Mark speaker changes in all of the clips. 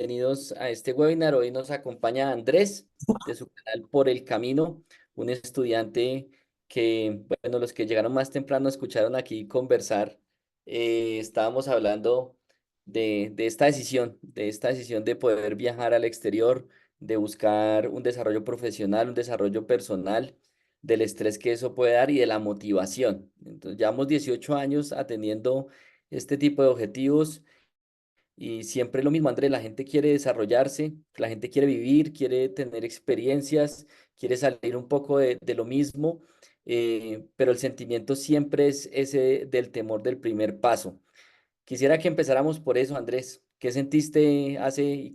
Speaker 1: bienvenidos a este webinar. Hoy nos acompaña Andrés de su canal Por el Camino, un estudiante que, bueno, los que llegaron más temprano escucharon aquí conversar. Estábamos hablando de esta decisión de poder viajar al exterior, de buscar un desarrollo profesional, un desarrollo personal, del estrés que eso puede dar y de la motivación. Entonces, llevamos 18 años atendiendo este tipo de objetivos. Y siempre lo mismo, Andrés, la gente quiere desarrollarse, la gente quiere vivir, quiere tener experiencias, quiere salir un poco de lo mismo, pero el sentimiento siempre es ese del temor del primer paso. Quisiera que empezáramos por eso, Andrés. ¿Qué sentiste hace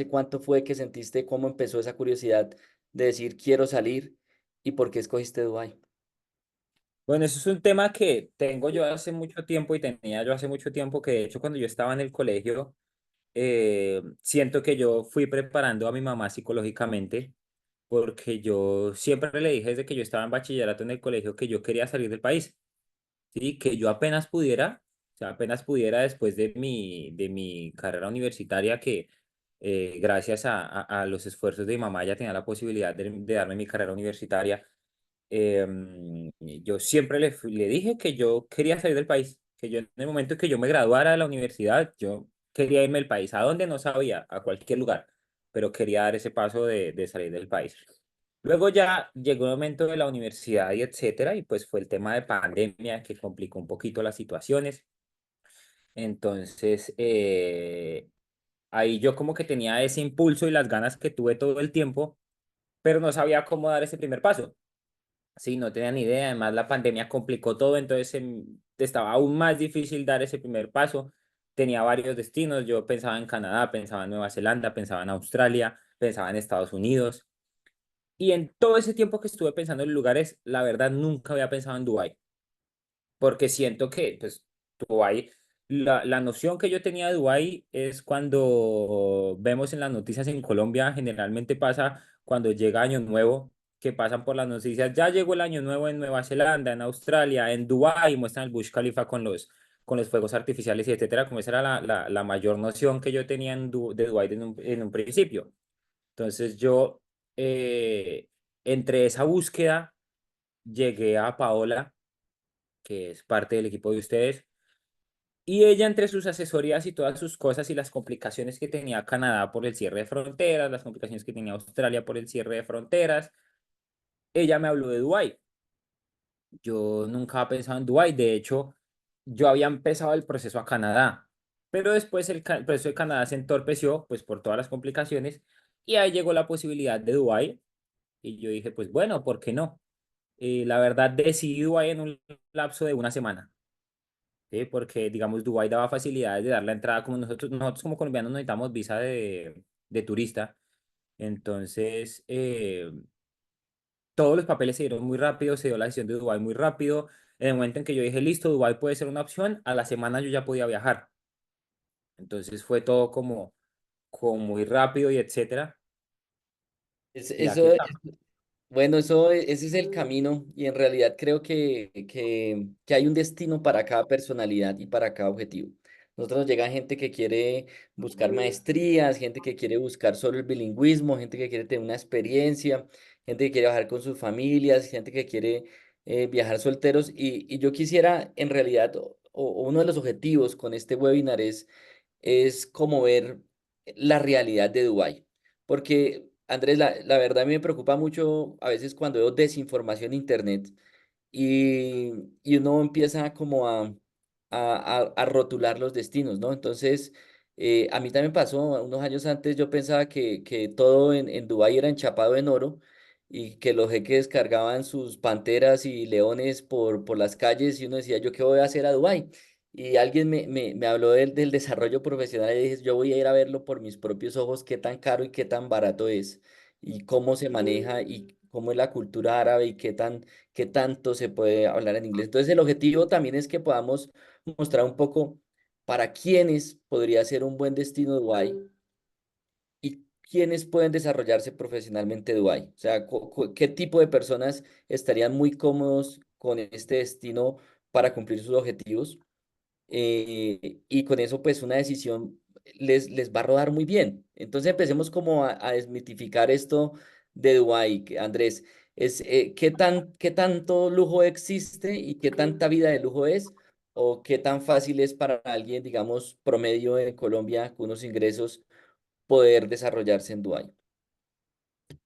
Speaker 1: cuánto fue que sentiste cómo empezó esa curiosidad de decir quiero salir y por qué escogiste Dubái?
Speaker 2: Bueno, eso es un tema que tengo yo hace mucho tiempo y tenía yo hace mucho tiempo que de hecho cuando yo estaba en el colegio, siento que yo fui preparando a mi mamá psicológicamente porque yo siempre le dije desde que yo estaba en bachillerato en el colegio que yo quería salir del país, ¿sí? Que yo apenas pudiera, o sea, apenas pudiera después de mi carrera universitaria que gracias a los esfuerzos de mi mamá ya tenía la posibilidad de darme mi carrera universitaria. Yo siempre le dije que yo quería salir del país, que yo en el momento en que yo me graduara de la universidad, yo quería irme del país. ¿A dónde? No sabía, a cualquier lugar, pero quería dar ese paso de salir del país. Luego ya llegó el momento de la universidad y etcétera, y pues fue el tema de pandemia que complicó un poquito las situaciones. Entonces, ahí yo como que tenía ese impulso y las ganas que tuve todo el tiempo, pero no sabía cómo dar ese primer paso. Sí, no tenía ni idea. Además, la pandemia complicó todo, entonces estaba aún más difícil dar ese primer paso. Tenía varios destinos. Yo pensaba en Canadá, pensaba en Nueva Zelanda, pensaba en Australia, pensaba en Estados Unidos. Y en todo ese tiempo que estuve pensando en lugares, la verdad nunca había pensado en Dubái, porque siento que, pues, Dubái, la noción que yo tenía de Dubái es cuando vemos en las noticias en Colombia, generalmente pasa cuando llega Año Nuevo, que pasan por las noticias, ya llegó el Año Nuevo en Nueva Zelanda, en Australia, en Dubái, muestran el Burj Khalifa con los fuegos artificiales y etcétera, como esa era la mayor noción que yo tenía de Dubái en un principio. Entonces yo, entre esa búsqueda, llegué a Paola, que es parte del equipo de ustedes, y ella entre sus asesorías y todas sus cosas y las complicaciones que tenía Canadá por el cierre de fronteras, las complicaciones que tenía Australia por el cierre de fronteras, ella me habló de Dubái. Yo nunca había pensado en Dubái, de hecho, yo había empezado el proceso a Canadá, pero después el proceso de Canadá se entorpeció pues por todas las complicaciones y ahí llegó la posibilidad de Dubái y yo dije, pues bueno, ¿por qué no? La verdad decidí Dubái en un lapso de una semana. ¿Sí? Porque, digamos, Dubái daba facilidades de dar la entrada, como nosotros como colombianos no necesitamos visa de turista. Entonces, todos los papeles se dieron muy rápido, se dio la decisión de Dubái muy rápido. En el momento en que yo dije, listo, Dubái puede ser una opción, a la semana yo ya podía viajar. Entonces fue todo como muy rápido y etcétera.
Speaker 1: Es-
Speaker 2: Y aquí
Speaker 1: eso,
Speaker 2: estamos.
Speaker 1: Bueno, ese es el camino y en realidad creo que hay un destino para cada personalidad y para cada objetivo. Nosotros nos llega gente que quiere buscar maestrías, gente que quiere buscar solo el bilingüismo, gente que quiere tener una experiencia, gente que quiere viajar con sus familias, gente que quiere viajar solteros y yo quisiera en realidad, o uno de los objetivos con este webinar es como ver la realidad de Dubái. Porque, Andrés, la verdad a mí me preocupa mucho a veces cuando veo desinformación en Internet y uno empieza como a rotular los destinos, ¿no? Entonces, a mí también pasó, unos años antes yo pensaba que todo en Dubái era enchapado en oro y que los jeques cargaban sus panteras y leones por las calles y uno decía, ¿yo qué voy a hacer a Dubái? Y alguien me habló del desarrollo profesional y dije, yo voy a ir a verlo por mis propios ojos, qué tan caro y qué tan barato es, y cómo se maneja y cómo es la cultura árabe y qué tanto se puede hablar en inglés. Entonces, el objetivo también es que podamos mostrar un poco para quiénes podría ser un buen destino Dubái y quiénes pueden desarrollarse profesionalmente Dubái. O sea, qué tipo de personas estarían muy cómodos con este destino para cumplir sus objetivos y con eso pues una decisión les va a rodar muy bien. Entonces empecemos como a desmitificar esto de Dubái, Andrés. ¿Qué tanto lujo existe y qué tanta vida de lujo es? ¿O qué tan fácil es para alguien, digamos, promedio en Colombia, con unos ingresos, poder desarrollarse en Dubái?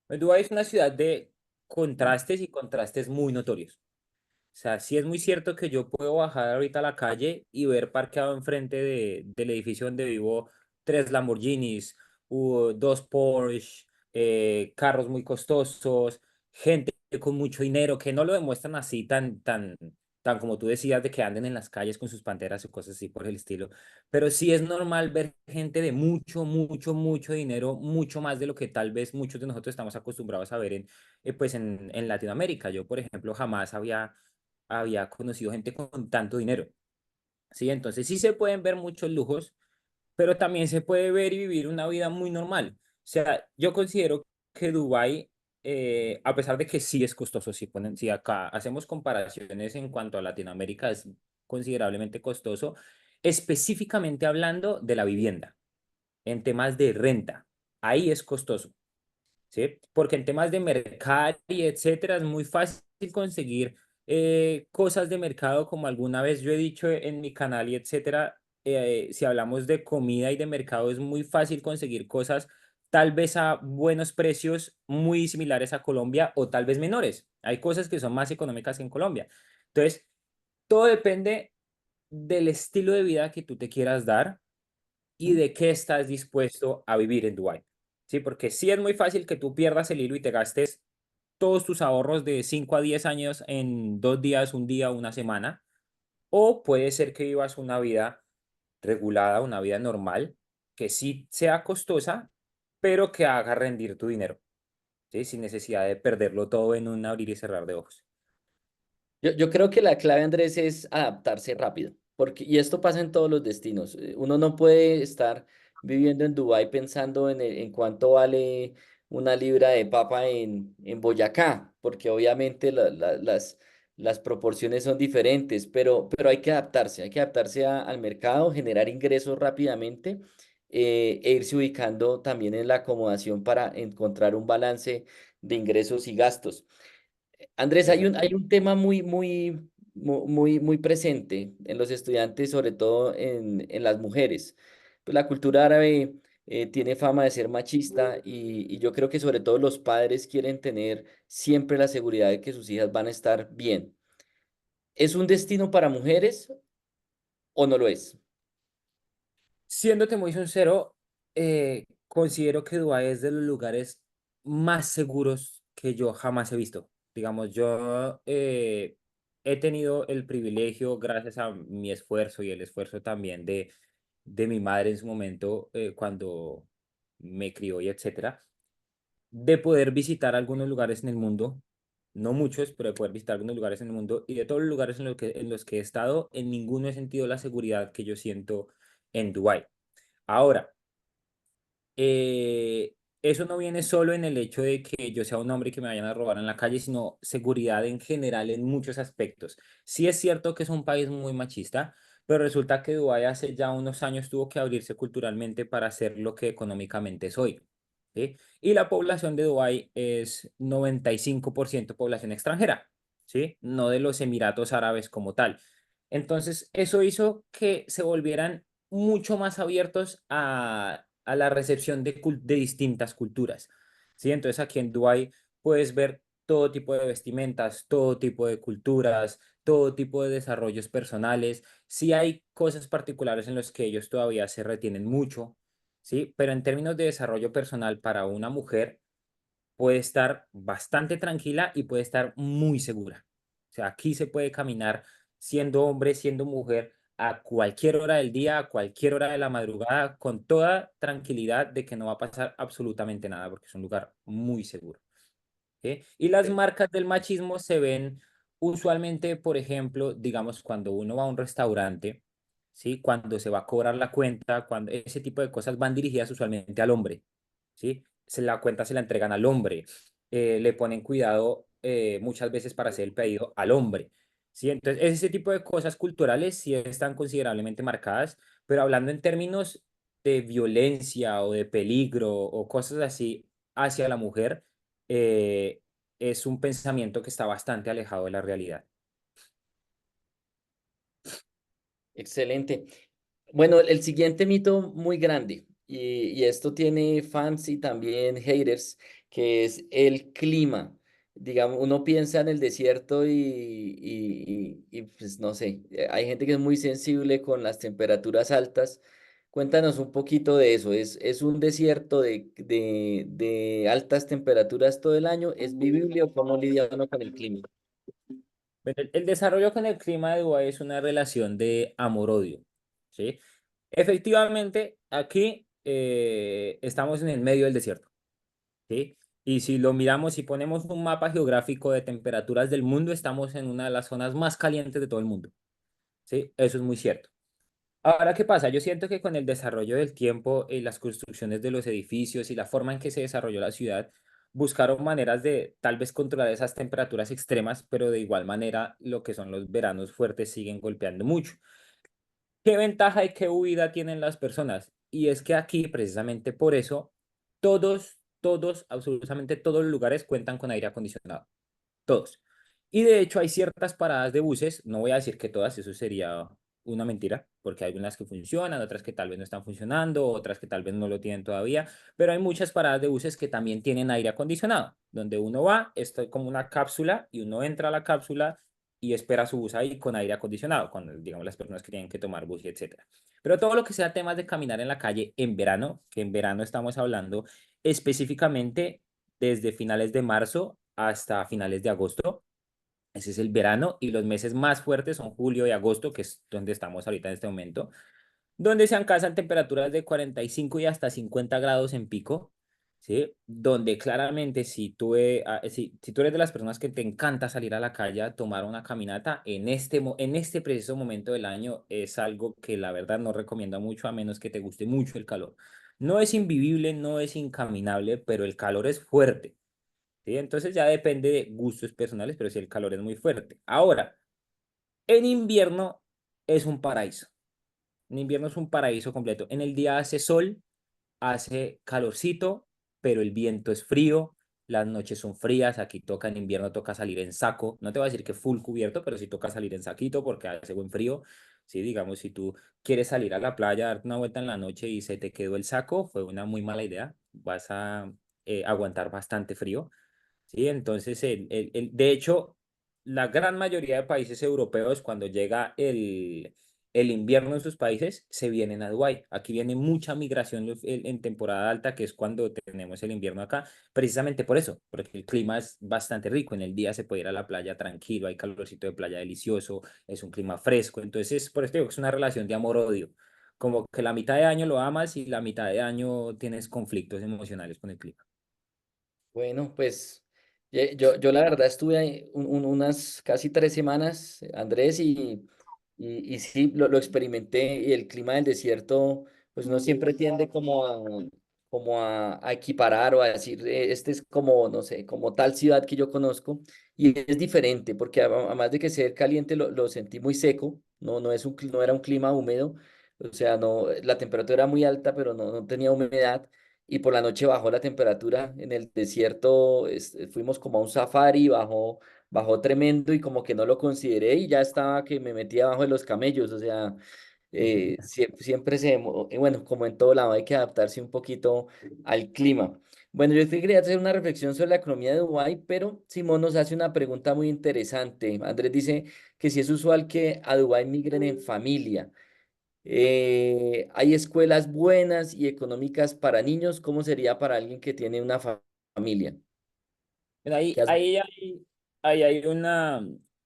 Speaker 2: Dubái es una ciudad de contrastes y contrastes muy notorios. O sea, sí es muy cierto que yo puedo bajar ahorita a la calle y ver parqueado enfrente del edificio donde vivo tres Lamborghinis, dos Porsche, carros muy costosos, gente con mucho dinero que no lo demuestran así tan como tú decías, de que anden en las calles con sus panteras o cosas así por el estilo. Pero sí es normal ver gente de mucho dinero, mucho más de lo que tal vez muchos de nosotros estamos acostumbrados a ver pues en Latinoamérica. Yo, por ejemplo, jamás había conocido gente con tanto dinero. Sí, entonces sí se pueden ver muchos lujos, pero también se puede ver y vivir una vida muy normal. O sea, yo considero que Dubái, a pesar de que sí es costoso, si acá hacemos comparaciones en cuanto a Latinoamérica, es considerablemente costoso, específicamente hablando de la vivienda, en temas de renta, ahí es costoso. ¿Sí? Porque en temas de mercado y etcétera, es muy fácil conseguir cosas de mercado, como alguna vez yo he dicho en mi canal y etcétera. Si hablamos de comida y de mercado, es muy fácil conseguir cosas tal vez a buenos precios muy similares a Colombia o tal vez menores. Hay cosas que son más económicas que en Colombia. Entonces, todo depende del estilo de vida que tú te quieras dar y de qué estás dispuesto a vivir en Dubái. Sí, porque sí es muy fácil que tú pierdas el hilo y te gastes todos tus ahorros de 5 a 10 años en 2 días, un día, una semana, o puede ser que vivas una vida regulada, una vida normal, que sí sea costosa, pero que haga rendir tu dinero, ¿sí? Sin necesidad de perderlo todo en un abrir y cerrar de ojos.
Speaker 1: Yo creo que la clave, Andrés, es adaptarse rápido, porque, y esto pasa en todos los destinos. Uno no puede estar viviendo en Dubái pensando en cuánto vale una libra de papa en Boyacá, porque obviamente las proporciones son diferentes, pero hay que adaptarse al mercado, generar ingresos rápidamente, e irse ubicando también en la acomodación para encontrar un balance de ingresos y gastos. Andrés, hay
Speaker 2: Exactamente.
Speaker 1: un tema muy presente en los estudiantes, sobre todo en las mujeres. Pues la cultura árabe tiene fama de ser machista y yo creo que sobre todo los padres quieren tener siempre la seguridad de que sus hijas van a estar bien. ¿Es un destino para mujeres o no lo es?
Speaker 2: Siéndote muy sincero, considero que Dubái es de los lugares más seguros que yo jamás he visto. Digamos, yo he tenido el privilegio, gracias a mi esfuerzo y el esfuerzo también de mi madre en su momento, cuando me crió y etcétera, de poder visitar algunos lugares en el mundo, no muchos, pero de poder visitar algunos lugares en el mundo, y de todos los lugares en los que he estado, en ninguno he sentido la seguridad que yo siento en Dubái. Ahora, eso no viene solo en el hecho de que yo sea un hombre y que me vayan a robar en la calle, sino seguridad en general en muchos aspectos. Sí es cierto que es un país muy machista, pero resulta que Dubái hace ya unos años tuvo que abrirse culturalmente para ser lo que económicamente es hoy. ¿Sí? Y la población de Dubái es 95% población extranjera, ¿sí? No de los Emiratos Árabes como tal. Entonces, eso hizo que se volvieran mucho más abiertos a la recepción de distintas culturas. ¿Sí? Entonces aquí en Dubái puedes ver todo tipo de vestimentas, todo tipo de culturas, todo tipo de desarrollos personales. Sí hay cosas particulares en las que ellos todavía se retienen mucho, ¿sí? Pero en términos de desarrollo personal para una mujer, puede estar bastante tranquila y puede estar muy segura. O sea, aquí se puede caminar siendo hombre, siendo mujer, a cualquier hora del día, a cualquier hora de la madrugada, con toda tranquilidad de que no va a pasar absolutamente nada, porque es un lugar muy seguro. ¿Sí? Y las marcas del machismo se ven usualmente, por ejemplo, digamos, cuando uno va a un restaurante, ¿sí? Cuando se va a cobrar la cuenta, cuando ese tipo de cosas van dirigidas usualmente al hombre. ¿Sí? La cuenta se la entregan al hombre, le ponen cuidado muchas veces para hacer el pedido al hombre, ¿sí? Entonces, ese tipo de cosas culturales sí están considerablemente marcadas, pero hablando en términos de violencia o de peligro o cosas así hacia la mujer, eh, es un pensamiento que está bastante alejado de la realidad.
Speaker 1: Excelente. Bueno, el siguiente mito muy grande, y esto tiene fans y también haters, que es el clima. Digamos, uno piensa en el desierto pues no sé, hay gente que es muy sensible con las temperaturas altas. Cuéntanos un poquito de eso. Es un desierto de altas temperaturas todo el año? ¿Es vivible o cómo lidia uno con el clima?
Speaker 2: Pero el desarrollo con el clima de Dubái es una relación de amor-odio, ¿sí? Efectivamente, aquí estamos en el medio del desierto, ¿sí? Y si lo miramos y ponemos un mapa geográfico de temperaturas del mundo, estamos en una de las zonas más calientes de todo el mundo, ¿sí? Eso es muy cierto. Ahora, ¿qué pasa? Yo siento que con el desarrollo del tiempo, las construcciones de los edificios y la forma en que se desarrolló la ciudad, buscaron maneras de tal vez controlar esas temperaturas extremas, pero de igual manera lo que son los veranos fuertes siguen golpeando mucho. ¿Qué ventaja y qué huida tienen las personas? Y es que aquí, precisamente por eso, absolutamente todos los lugares cuentan con aire acondicionado. Todos. Y de hecho hay ciertas paradas de buses, no voy a decir que todas, eso sería una mentira, porque hay unas que funcionan, otras que tal vez no están funcionando, otras que tal vez no lo tienen todavía, pero hay muchas paradas de buses que también tienen aire acondicionado, donde uno va, esto es como una cápsula y uno entra a la cápsula y espera su bus ahí con aire acondicionado, cuando digamos las personas que tienen que tomar bus y etcétera. Pero todo lo que sea temas de caminar en la calle en verano, que en verano estamos hablando específicamente desde finales de marzo hasta finales de agosto. Ese es el verano y los meses más fuertes son julio y agosto, que es donde estamos ahorita en este momento, donde se alcanzan temperaturas de 45 y hasta 50 grados en pico, ¿sí? Donde claramente si tú eres de las personas que te encanta salir a la calle a tomar una caminata, en este preciso momento del año es algo que la verdad no recomiendo mucho a menos que te guste mucho el calor. No es invivible, no es incaminable, pero el calor es fuerte. ¿Sí? Entonces ya depende de gustos personales, pero si el calor es muy fuerte. Ahora, en invierno es un paraíso. En invierno es un paraíso completo. En el día hace sol, hace calorcito, pero el viento es frío, las noches son frías, aquí toca en invierno, toca salir en saco. No te voy a decir que full cubierto, pero sí toca salir en saquito porque hace buen frío. Sí, digamos, si tú quieres salir a la playa, darte una vuelta en la noche y se te quedó el saco, fue una muy mala idea. Vas a aguantar bastante frío. Sí, entonces, de hecho, la gran mayoría de países europeos, cuando llega el invierno en sus países, se vienen a Dubái. Aquí viene mucha migración en temporada alta, que es cuando tenemos el invierno acá, precisamente por eso, porque el clima es bastante rico. En el día se puede ir a la playa tranquilo, hay calorcito de playa delicioso, es un clima fresco. Entonces, por eso digo que es una relación de amor-odio. Como que la mitad de año lo amas y la mitad de año tienes conflictos emocionales con el clima.
Speaker 1: Bueno, pues yo la verdad estuve ahí unas casi 3 semanas, Andrés, y sí, lo experimenté. Y el clima del desierto, pues uno siempre tiende como a equiparar o a decir, este es como, no sé, como tal ciudad que yo conozco, y es diferente, porque además de que ser caliente lo sentí muy seco. No era un clima húmedo, o sea, no, la temperatura era muy alta, pero no tenía humedad. Y por la noche bajó la temperatura en el desierto. Fuimos como a un safari, bajó tremendo, y como que no lo consideré y ya estaba que me metía abajo de los camellos. O sea, siempre bueno, como en todo lado hay que adaptarse un poquito al clima. Bueno, yo quería hacer una reflexión sobre la economía de Dubái, pero Simón nos hace una pregunta muy interesante. Andrés dice que si es usual que a Dubái migren en familia. Hay escuelas buenas y económicas para niños. ¿Cómo sería para alguien que tiene una familia?
Speaker 2: Pero
Speaker 1: ¿Qué
Speaker 2: Ahí,
Speaker 1: has-
Speaker 2: ahí, hay, ahí hay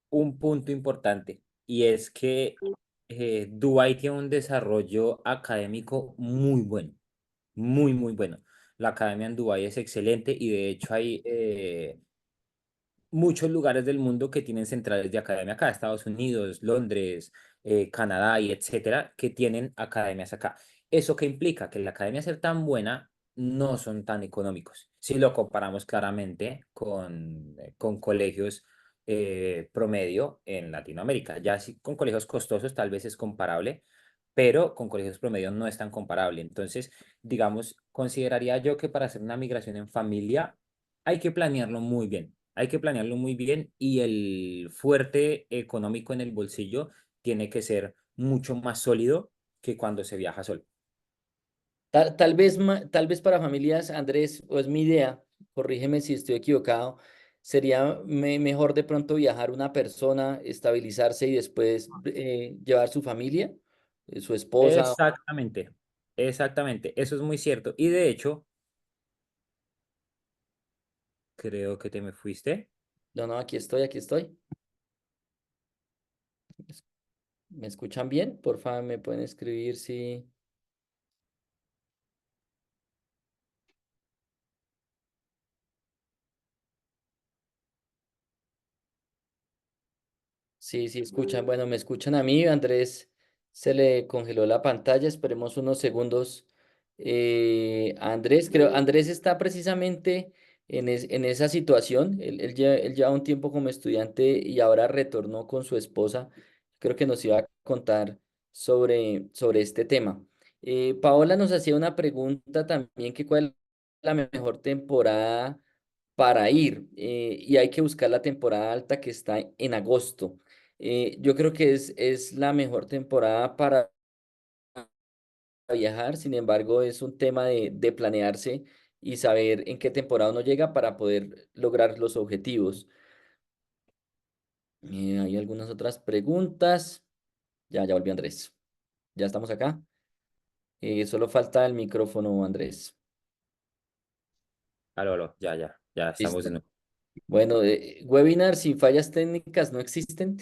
Speaker 2: un punto importante y es que Dubái tiene un desarrollo académico muy bueno, muy, muy bueno. La academia en Dubái es excelente y de hecho hay muchos lugares del mundo que tienen centrales de academia acá, Estados Unidos, Londres, Canadá y etcétera, que tienen academias acá. ¿Eso qué implica? Que la academia ser tan buena no son tan económicos. Si lo comparamos claramente con colegios promedio en Latinoamérica. Ya si con colegios costosos tal vez es comparable, pero con colegios promedio no es tan comparable. Entonces, digamos, consideraría yo que para hacer una migración en familia hay que planearlo muy bien. Hay que planearlo muy bien y el fuerte económico en el bolsillo tiene que ser mucho más sólido que cuando se viaja solo.
Speaker 1: Tal vez para familias, Andrés, o es mi idea, corrígeme si estoy equivocado, sería mejor de pronto viajar una persona, estabilizarse y después llevar su familia, su esposa.
Speaker 2: Exactamente, exactamente, eso es muy cierto. Y de hecho, creo que te me fuiste.
Speaker 1: No, no, aquí estoy, aquí estoy. ¿Me escuchan bien? Por favor, me pueden escribir si... Sí, sí, escuchan. Bueno, me escuchan a mí. Andrés se le congeló la pantalla. Esperemos unos segundos. A Andrés, creo, Andrés está precisamente en esa situación. Él lleva un tiempo como estudiante y ahora retornó con su esposa. Creo que nos iba a contar sobre este tema. Paola nos hacía una pregunta también, que cuál es la mejor temporada para ir, y hay que buscar la temporada alta que está en agosto. Yo creo que es la mejor temporada para viajar. Sin embargo, es un tema de planearse y saber en qué temporada uno llega para poder lograr los objetivos. Hay algunas otras preguntas. Ya volvió Andrés. Ya estamos acá. Solo falta el micrófono, Andrés.
Speaker 2: Aló, aló, ya estamos
Speaker 1: Listo.
Speaker 2: de nuevo.
Speaker 1: Bueno, webinars sin fallas técnicas no existen.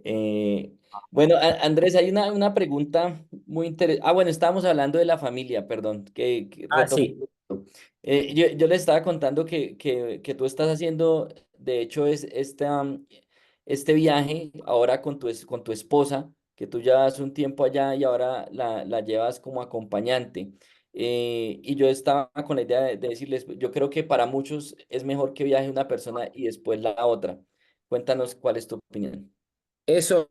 Speaker 1: Eh, bueno, Andrés, hay una pregunta muy interesante. Ah, bueno, estábamos hablando de la familia, perdón, que
Speaker 2: Ah,
Speaker 1: retomo.
Speaker 2: sí.
Speaker 1: Yo le estaba contando que tú estás haciendo, de hecho, este viaje ahora con tu esposa, que tú llevas un tiempo allá y ahora la llevas como acompañante. Y yo estaba con la idea de decirles, yo creo que para muchos es mejor que viaje una persona y después la otra. Cuéntanos cuál es tu opinión.
Speaker 2: Eso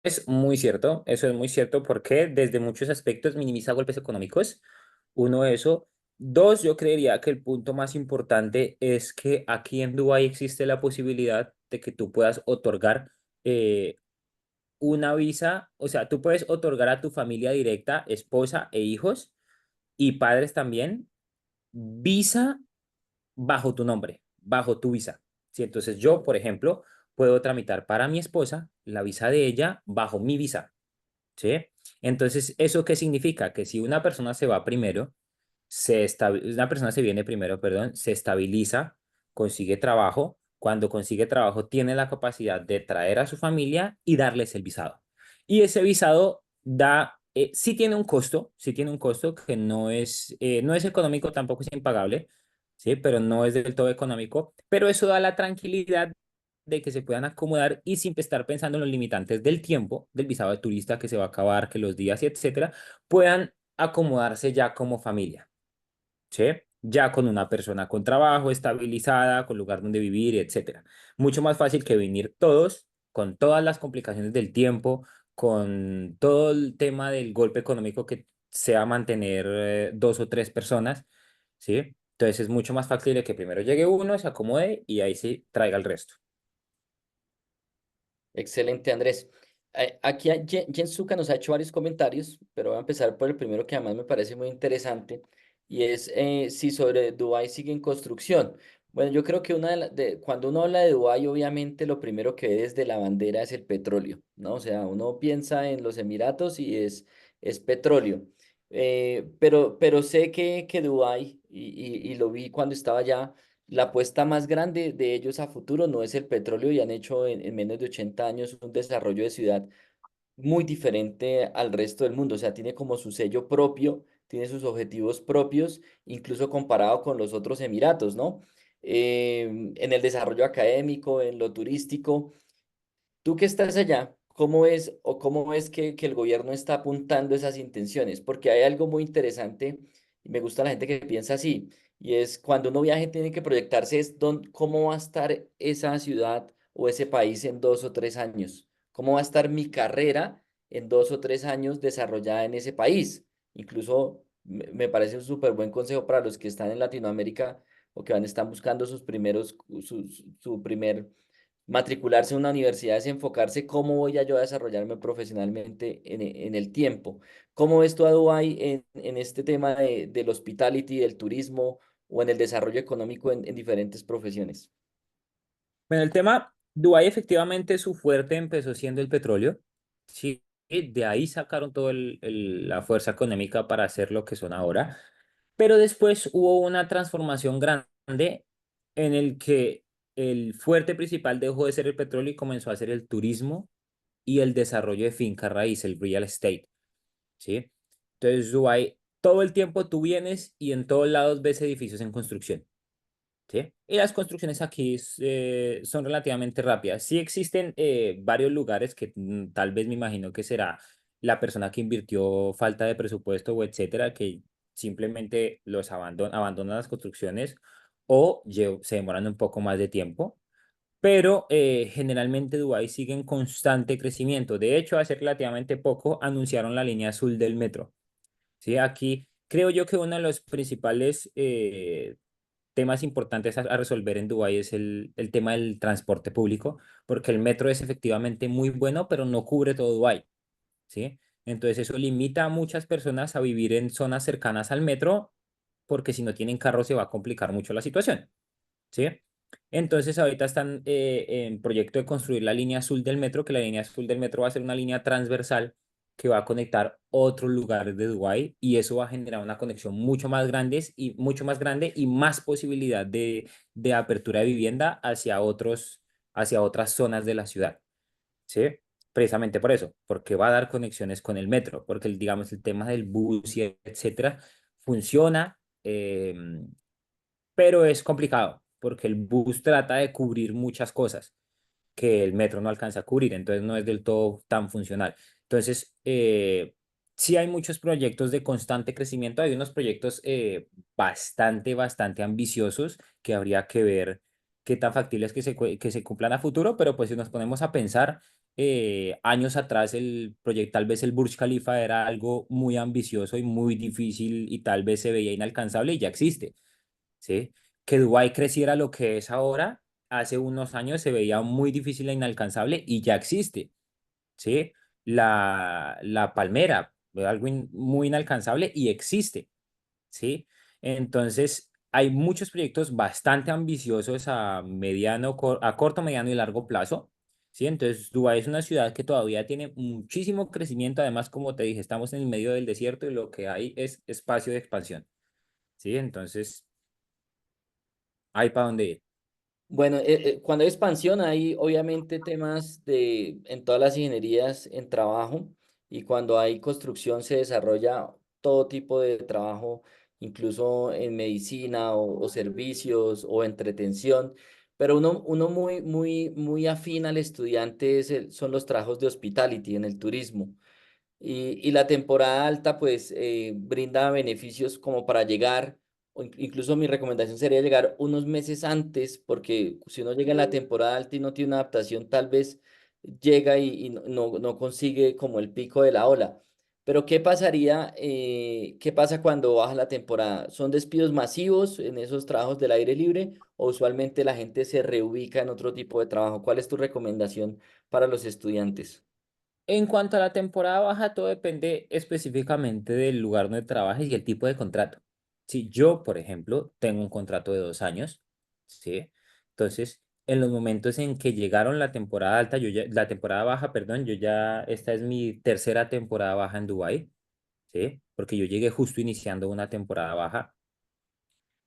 Speaker 2: es muy cierto, eso es muy cierto porque desde muchos aspectos minimiza golpes económicos. Uno, eso. Dos, yo creería que el punto más importante es que aquí en Dubái existe la posibilidad de que tú puedas otorgar eh, una visa, o sea, tú puedes otorgar a tu familia directa, esposa e hijos y padres también, visa bajo tu nombre, bajo tu visa. ¿Sí? Entonces yo, por ejemplo, puedo tramitar para mi esposa la visa de ella bajo mi visa. ¿Sí? Entonces, ¿eso qué significa? Que si una persona se va primero, una persona se viene primero, perdón, se estabiliza, consigue trabajo. Cuando consigue trabajo, tiene la capacidad de traer a su familia y darles el visado. Y ese visado sí tiene un costo que no es económico, tampoco es impagable, ¿sí? Pero no es del todo económico, pero eso da la tranquilidad de que se puedan acomodar y sin estar pensando en los limitantes del tiempo, del visado de turista que se va a acabar, que los días y etcétera, puedan acomodarse ya como familia. ¿Sí? Ya con una persona con trabajo, estabilizada, con lugar donde vivir, etcétera. Mucho más fácil que venir todos, con todas las complicaciones del tiempo, con todo el tema del golpe económico que sea mantener dos o tres personas, ¿sí? Entonces es mucho más factible que primero llegue uno, se acomode y ahí sí traiga el resto.
Speaker 1: Excelente, Andrés. Aquí Jensuka nos ha hecho varios comentarios, pero voy a empezar por el primero que además me parece muy interesante, y es si sobre Dubái sigue en construcción. Bueno, yo creo que cuando uno habla de Dubái, obviamente lo primero que ve desde la bandera es el petróleo, ¿no? O sea, uno piensa en los Emiratos y es petróleo. Pero sé que Dubái, y lo vi cuando estaba allá, la apuesta más grande de ellos a futuro no es el petróleo, y han hecho en menos de 80 años un desarrollo de ciudad muy diferente al resto del mundo. O sea, tiene como su sello propio, tiene sus objetivos propios, incluso comparado con los otros Emiratos, ¿no? En el desarrollo académico, en lo turístico. Tú que estás allá, ¿cómo es o cómo ves que el gobierno está apuntando esas intenciones? Porque hay algo muy interesante y me gusta la gente que piensa así, y es cuando uno viaja tiene que proyectarse es cómo va a estar esa ciudad o ese país en 2 o 3 años. ¿Cómo va a estar mi carrera en 2 o 3 años desarrollada en ese país? Incluso me parece un súper buen consejo para los que están en Latinoamérica o que están buscando sus primeros, su primer matricularse en una universidad, es enfocarse cómo voy a yo a desarrollarme profesionalmente en el tiempo. ¿Cómo ves tú a Dubái en este tema del hospitality, del turismo o en el desarrollo económico en diferentes profesiones?
Speaker 2: Bueno, el tema, Dubái efectivamente su fuerte empezó siendo el petróleo, sí, y de ahí sacaron toda la fuerza económica para hacer lo que son ahora, pero después hubo una transformación grande en el que el fuerte principal dejó de ser el petróleo y comenzó a ser el turismo y el desarrollo de finca raíz, el real estate, ¿sí? Entonces, Dubái, todo el tiempo tú vienes y en todos lados ves edificios en construcción. ¿Sí? Y las construcciones aquí son relativamente rápidas. Sí existen varios lugares que tal vez me imagino que será la persona que invirtió falta de presupuesto o etcétera, que simplemente abandonan las construcciones o se demoran un poco más de tiempo. Pero generalmente Dubái sigue en constante crecimiento. De hecho, hace relativamente poco anunciaron la línea azul del metro. ¿Sí? Aquí creo yo que uno de los principales temas importantes a resolver en Dubái es el tema del transporte público, porque el metro es efectivamente muy bueno, pero no cubre todo Dubái, ¿sí? Entonces eso limita a muchas personas a vivir en zonas cercanas al metro, porque si no tienen carro se va a complicar mucho la situación, ¿sí? Entonces ahorita están en proyecto de construir la línea azul del metro, que la línea azul del metro va a ser una línea transversal que va a conectar otros lugares de Dubái y eso va a generar una conexión mucho más grande y más posibilidad de apertura de vivienda hacia otras zonas de la ciudad, ¿sí? Precisamente por eso, porque va a dar conexiones con el metro, porque digamos el tema del bus y etcétera funciona, pero es complicado porque el bus trata de cubrir muchas cosas que el metro no alcanza a cubrir, entonces no es del todo tan funcional. Entonces, sí hay muchos proyectos de constante crecimiento, hay unos proyectos bastante ambiciosos que habría que ver qué tan factibles que se cumplan a futuro, pero pues si nos ponemos a pensar, años atrás el proyecto, tal vez el Burj Khalifa era algo muy ambicioso y muy difícil y tal vez se veía inalcanzable y ya existe. ¿Sí? Que Dubái creciera lo que es ahora, hace unos años se veía muy difícil e inalcanzable y ya existe, ¿sí? La palmera, algo muy inalcanzable y existe, ¿sí? Entonces, hay muchos proyectos bastante ambiciosos a corto, mediano y largo plazo, ¿sí? Entonces, Dubái es una ciudad que todavía tiene muchísimo crecimiento, además, como te dije, estamos en el medio del desierto y lo que hay es espacio de expansión, ¿sí? Entonces, hay para dónde ir.
Speaker 1: Bueno, cuando hay expansión hay obviamente temas en todas las ingenierías en trabajo, y cuando hay construcción se desarrolla todo tipo de trabajo, incluso en medicina o servicios o entretención, pero uno muy afín al estudiante son los trabajos de hospitality en el turismo. Y la temporada alta pues brinda beneficios como para llegar, o incluso mi recomendación sería llegar unos meses antes, porque si uno llega en la temporada alta y no tiene una adaptación, tal vez llega y no consigue como el pico de la ola. Pero ¿qué pasaría? ¿Qué pasa cuando baja la temporada? ¿Son despidos masivos en esos trabajos del aire libre o usualmente la gente se reubica en otro tipo de trabajo? ¿Cuál es tu recomendación para los estudiantes?
Speaker 2: En cuanto a la temporada baja, todo depende específicamente del lugar donde trabajes y el tipo de contrato. Si yo, por ejemplo, tengo un contrato de 2 años, ¿sí? Entonces, en los momentos en que llegaron la temporada alta, la temporada baja, perdón, esta es mi tercera temporada baja en Dubái, ¿sí? Porque yo llegué justo iniciando una temporada baja.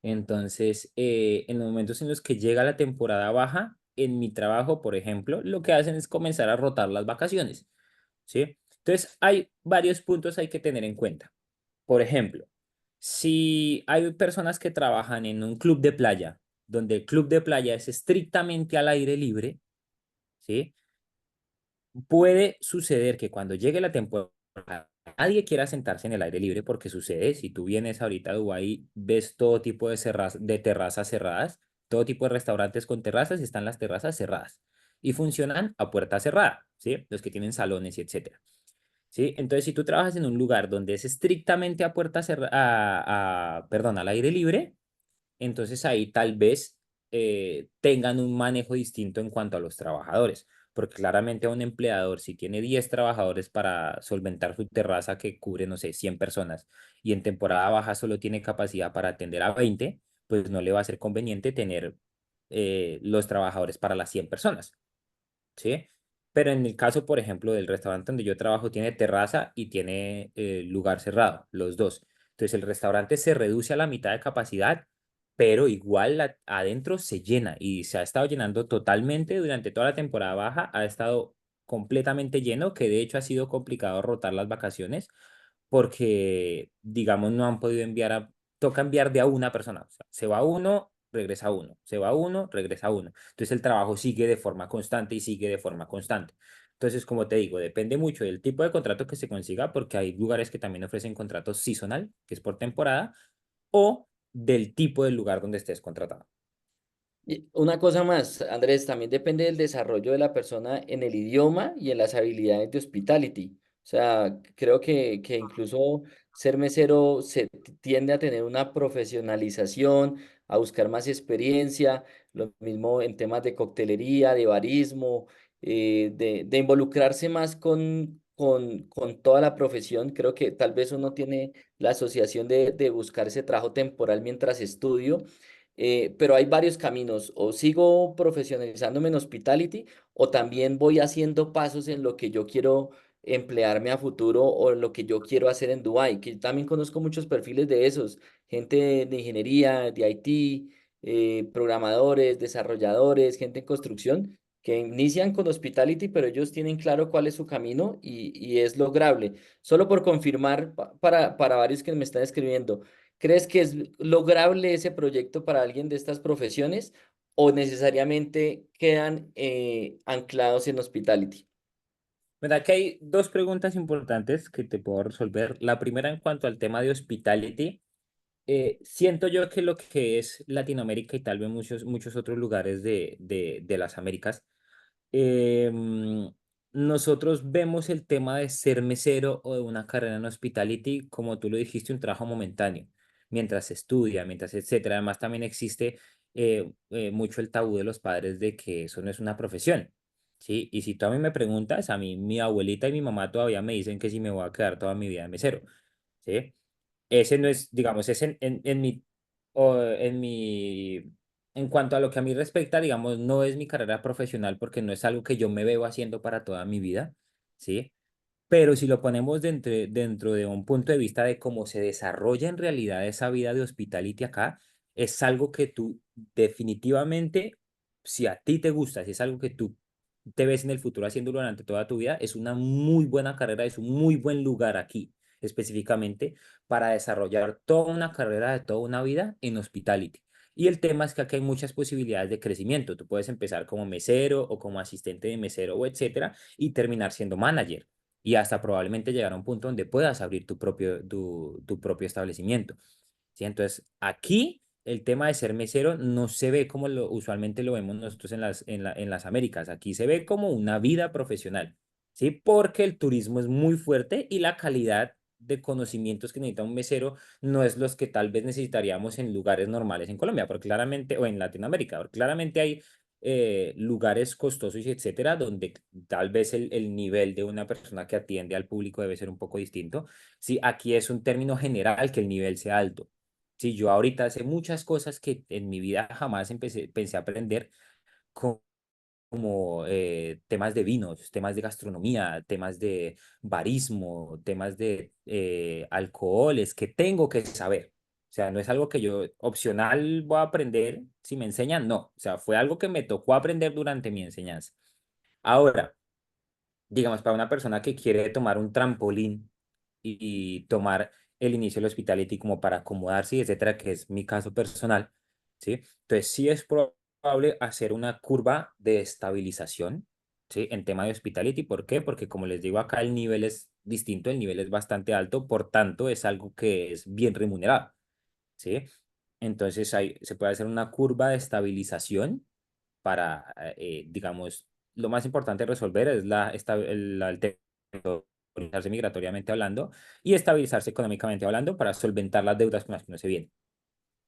Speaker 2: Entonces, en los momentos en los que llega la temporada baja, en mi trabajo, por ejemplo, lo que hacen es comenzar a rotar las vacaciones. ¿Sí? Entonces, hay varios puntos hay que tener en cuenta. Por ejemplo, si hay personas que trabajan en un club de playa, donde el club de playa es estrictamente al aire libre, ¿sí? Puede suceder que cuando llegue la temporada, nadie quiera sentarse en el aire libre porque sucede, si tú vienes ahorita a Dubái, ves todo tipo de terrazas cerradas, todo tipo de restaurantes con terrazas y están las terrazas cerradas. y funcionan a puerta cerrada, ¿sí? Los que tienen salones y etcétera. ¿Sí? Entonces, si tú trabajas en un lugar donde es estrictamente a puerta cerrada, perdón, al aire libre, entonces ahí tal vez tengan un manejo distinto en cuanto a los trabajadores, porque claramente a un empleador, si tiene 10 trabajadores para solventar su terraza que cubre, no sé, 100 personas y en temporada baja solo tiene capacidad para atender a 20, pues no le va a ser conveniente tener los trabajadores para las 100 personas. ¿Sí? Pero en el caso, por ejemplo, del restaurante donde yo trabajo, tiene terraza y tiene lugar cerrado, los dos. Entonces el restaurante se reduce a la mitad de capacidad, pero igual adentro se llena y se ha estado llenando totalmente durante toda la temporada baja, ha estado completamente lleno, que de hecho ha sido complicado rotar las vacaciones porque, digamos, no han podido toca enviar de a una persona. O sea, se va uno, regresa uno, se va uno, regresa uno. Entonces el trabajo sigue de forma constante y sigue de forma constante. Entonces, como te digo, depende mucho del tipo de contrato que se consiga, porque hay lugares que también ofrecen contratos seasonal, que es por temporada, o del tipo del lugar donde estés contratado.
Speaker 1: Y una cosa más, Andrés, también depende del desarrollo de la persona en el idioma y en las habilidades de hospitality. O sea, creo que incluso ser mesero tiende a tener una profesionalización, a buscar más experiencia, lo mismo en temas de coctelería, de barismo, de involucrarse más con toda la profesión. Creo que tal vez uno tiene la asociación de buscar ese trabajo temporal mientras estudio, pero hay varios caminos. O sigo profesionalizándome en hospitality o también voy haciendo pasos en lo que yo quiero emplearme a futuro o en lo que yo quiero hacer en Dubái, que yo también conozco muchos perfiles de esos, gente de ingeniería, de IT, programadores, desarrolladores, gente en construcción, que inician con hospitality, pero ellos tienen claro cuál es su camino y es lograble. Solo por confirmar para varios que me están escribiendo. ¿Crees que es lograble ese proyecto para alguien de estas profesiones o necesariamente quedan anclados en hospitality?
Speaker 2: ¿Verdad que hay dos preguntas importantes que te puedo resolver? La primera en cuanto al tema de hospitality. Siento yo que lo que es Latinoamérica y tal vez muchos otros lugares de las Américas, em, nosotros vemos el tema de ser mesero o de una carrera en hospitality, como tú lo dijiste, un trabajo momentáneo, mientras se estudia, mientras etcétera. Además, también existe mucho el tabú de los padres de que eso no es una profesión. ¿Sí? Y si tú a mí me preguntas, a mí mi abuelita y mi mamá todavía me dicen que si me voy a quedar toda mi vida de mesero. ¿Sí? Ese no es, digamos, es en cuanto a lo que a mí respecta, digamos, no es mi carrera profesional porque no es algo que yo me veo haciendo para toda mi vida, ¿sí? Pero si lo ponemos dentro de un punto de vista de cómo se desarrolla en realidad esa vida de hospitality acá, es algo que tú definitivamente, si a ti te gusta, si es algo que tú te ves en el futuro haciéndolo durante toda tu vida, es una muy buena carrera, es un muy buen lugar aquí, específicamente para desarrollar toda una carrera de toda una vida en hospitality. Y el tema es que aquí hay muchas posibilidades de crecimiento. Tú puedes empezar como mesero o como asistente de mesero o etcétera y terminar siendo manager y hasta probablemente llegar a un punto donde puedas abrir tu propio establecimiento. ¿Sí? Entonces, aquí el tema de ser mesero no se ve como usualmente lo vemos nosotros en las Américas. Aquí se ve como una vida profesional, ¿sí? Porque el turismo es muy fuerte y la calidad de conocimientos que necesita un mesero no es los que tal vez necesitaríamos en lugares normales en Colombia, porque claramente, o en Latinoamérica, porque claramente hay lugares costosos y etcétera, donde tal vez el nivel de una persona que atiende al público debe ser un poco distinto. Sí, aquí es un término general que el nivel sea alto. Sí, yo ahorita sé muchas cosas que en mi vida jamás pensé aprender, como temas de vinos, temas de gastronomía, temas de barismo, temas de alcoholes que tengo que saber. O sea, no es algo que yo opcional voy a aprender si me enseñan, no. O sea, fue algo que me tocó aprender durante mi enseñanza. Ahora, digamos, para una persona que quiere tomar un trampolín y tomar el inicio del hospitality como para acomodarse, y etcétera, que es mi caso personal, ¿sí? Entonces, sí es probable hacer una curva de estabilización, ¿sí? En tema de hospitality. ¿Por qué? Porque como les digo acá, el nivel es distinto, el nivel es bastante alto, por tanto, es algo que es bien remunerado, ¿sí? Entonces, se puede hacer una curva de estabilización para, digamos, lo más importante de resolver es el tema de estabilizarse migratoriamente hablando y estabilizarse económicamente hablando para solventar las deudas con las que uno se viene,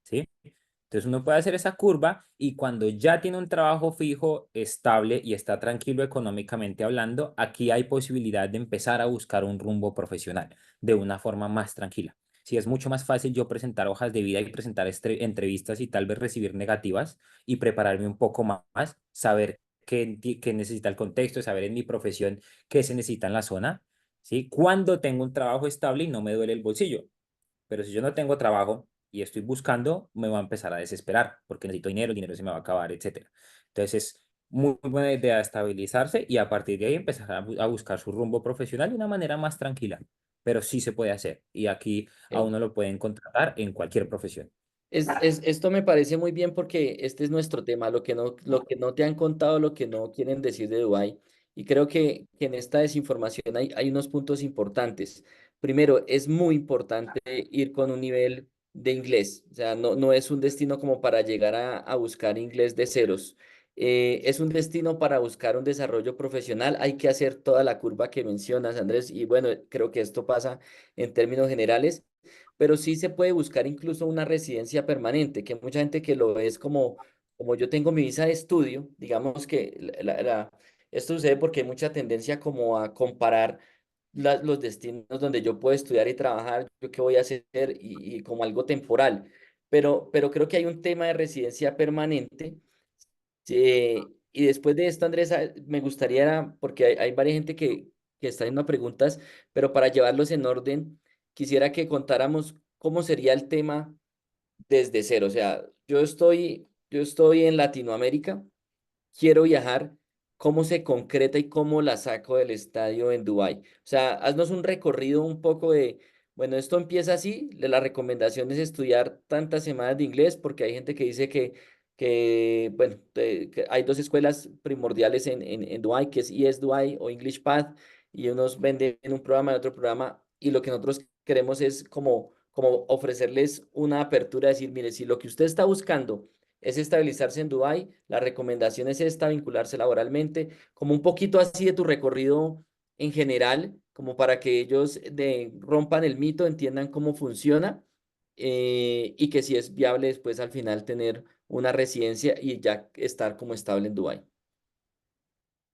Speaker 2: ¿sí? Entonces uno puede hacer esa curva y cuando ya tiene un trabajo fijo, estable y está tranquilo económicamente hablando, aquí hay posibilidad de empezar a buscar un rumbo profesional de una forma más tranquila. Si es mucho más fácil yo presentar hojas de vida y presentar entrevistas y tal vez recibir negativas y prepararme un poco más, saber qué necesita el contexto, saber en mi profesión qué se necesita en la zona, ¿sí? Cuando tengo un trabajo estable y no me duele el bolsillo. Pero si yo no tengo trabajo y estoy buscando, me va a empezar a desesperar porque necesito dinero, el dinero se me va a acabar, etcétera. Entonces es muy buena idea estabilizarse y a partir de ahí empezar a buscar su rumbo profesional de una manera más tranquila. Pero sí se puede hacer y aquí a
Speaker 1: Ok.
Speaker 2: uno lo pueden contratar en cualquier profesión.
Speaker 1: Esto me parece muy bien porque este es nuestro tema, lo que no te han contado, lo que no quieren decir de Dubái. Y creo que en esta desinformación hay unos puntos importantes. Primero, es muy importante ir con un nivel de inglés. O sea, no es un destino como para llegar a buscar inglés de ceros. Es un destino para buscar un desarrollo profesional. Hay que hacer toda la curva que mencionas, Andrés. Y bueno, creo que esto pasa en términos generales, pero sí se puede buscar incluso una residencia permanente, que mucha gente que lo ve es como yo tengo mi visa de estudio, digamos que esto sucede porque hay mucha tendencia como a comparar los destinos donde yo puedo estudiar y trabajar, yo qué voy a hacer y como algo temporal, pero creo que hay un tema de residencia permanente. Y después de esto, Andrés, me gustaría, porque hay varias gente que está haciendo preguntas, pero para llevarlos en orden, quisiera que contáramos cómo sería el tema desde cero. O sea, yo estoy en Latinoamérica, quiero viajar, ¿cómo se concreta y cómo la saco del estadio en Dubái? O sea, haznos un recorrido un poco de, bueno, esto empieza así, la recomendación es estudiar tantas semanas de inglés, porque hay gente que dice que bueno, que hay dos escuelas primordiales en Dubái, que es IES Dubái o English Path, y unos venden un programa y otro programa, y lo que nosotros queremos es como ofrecerles una apertura, decir, mire, si lo que usted está buscando es estabilizarse en Dubái. La recomendación es esta, vincularse laboralmente, como un poquito así de tu recorrido en general, como para que ellos rompan el mito, entiendan cómo funciona, y que si es viable después al final tener una residencia y ya estar como estable en Dubái.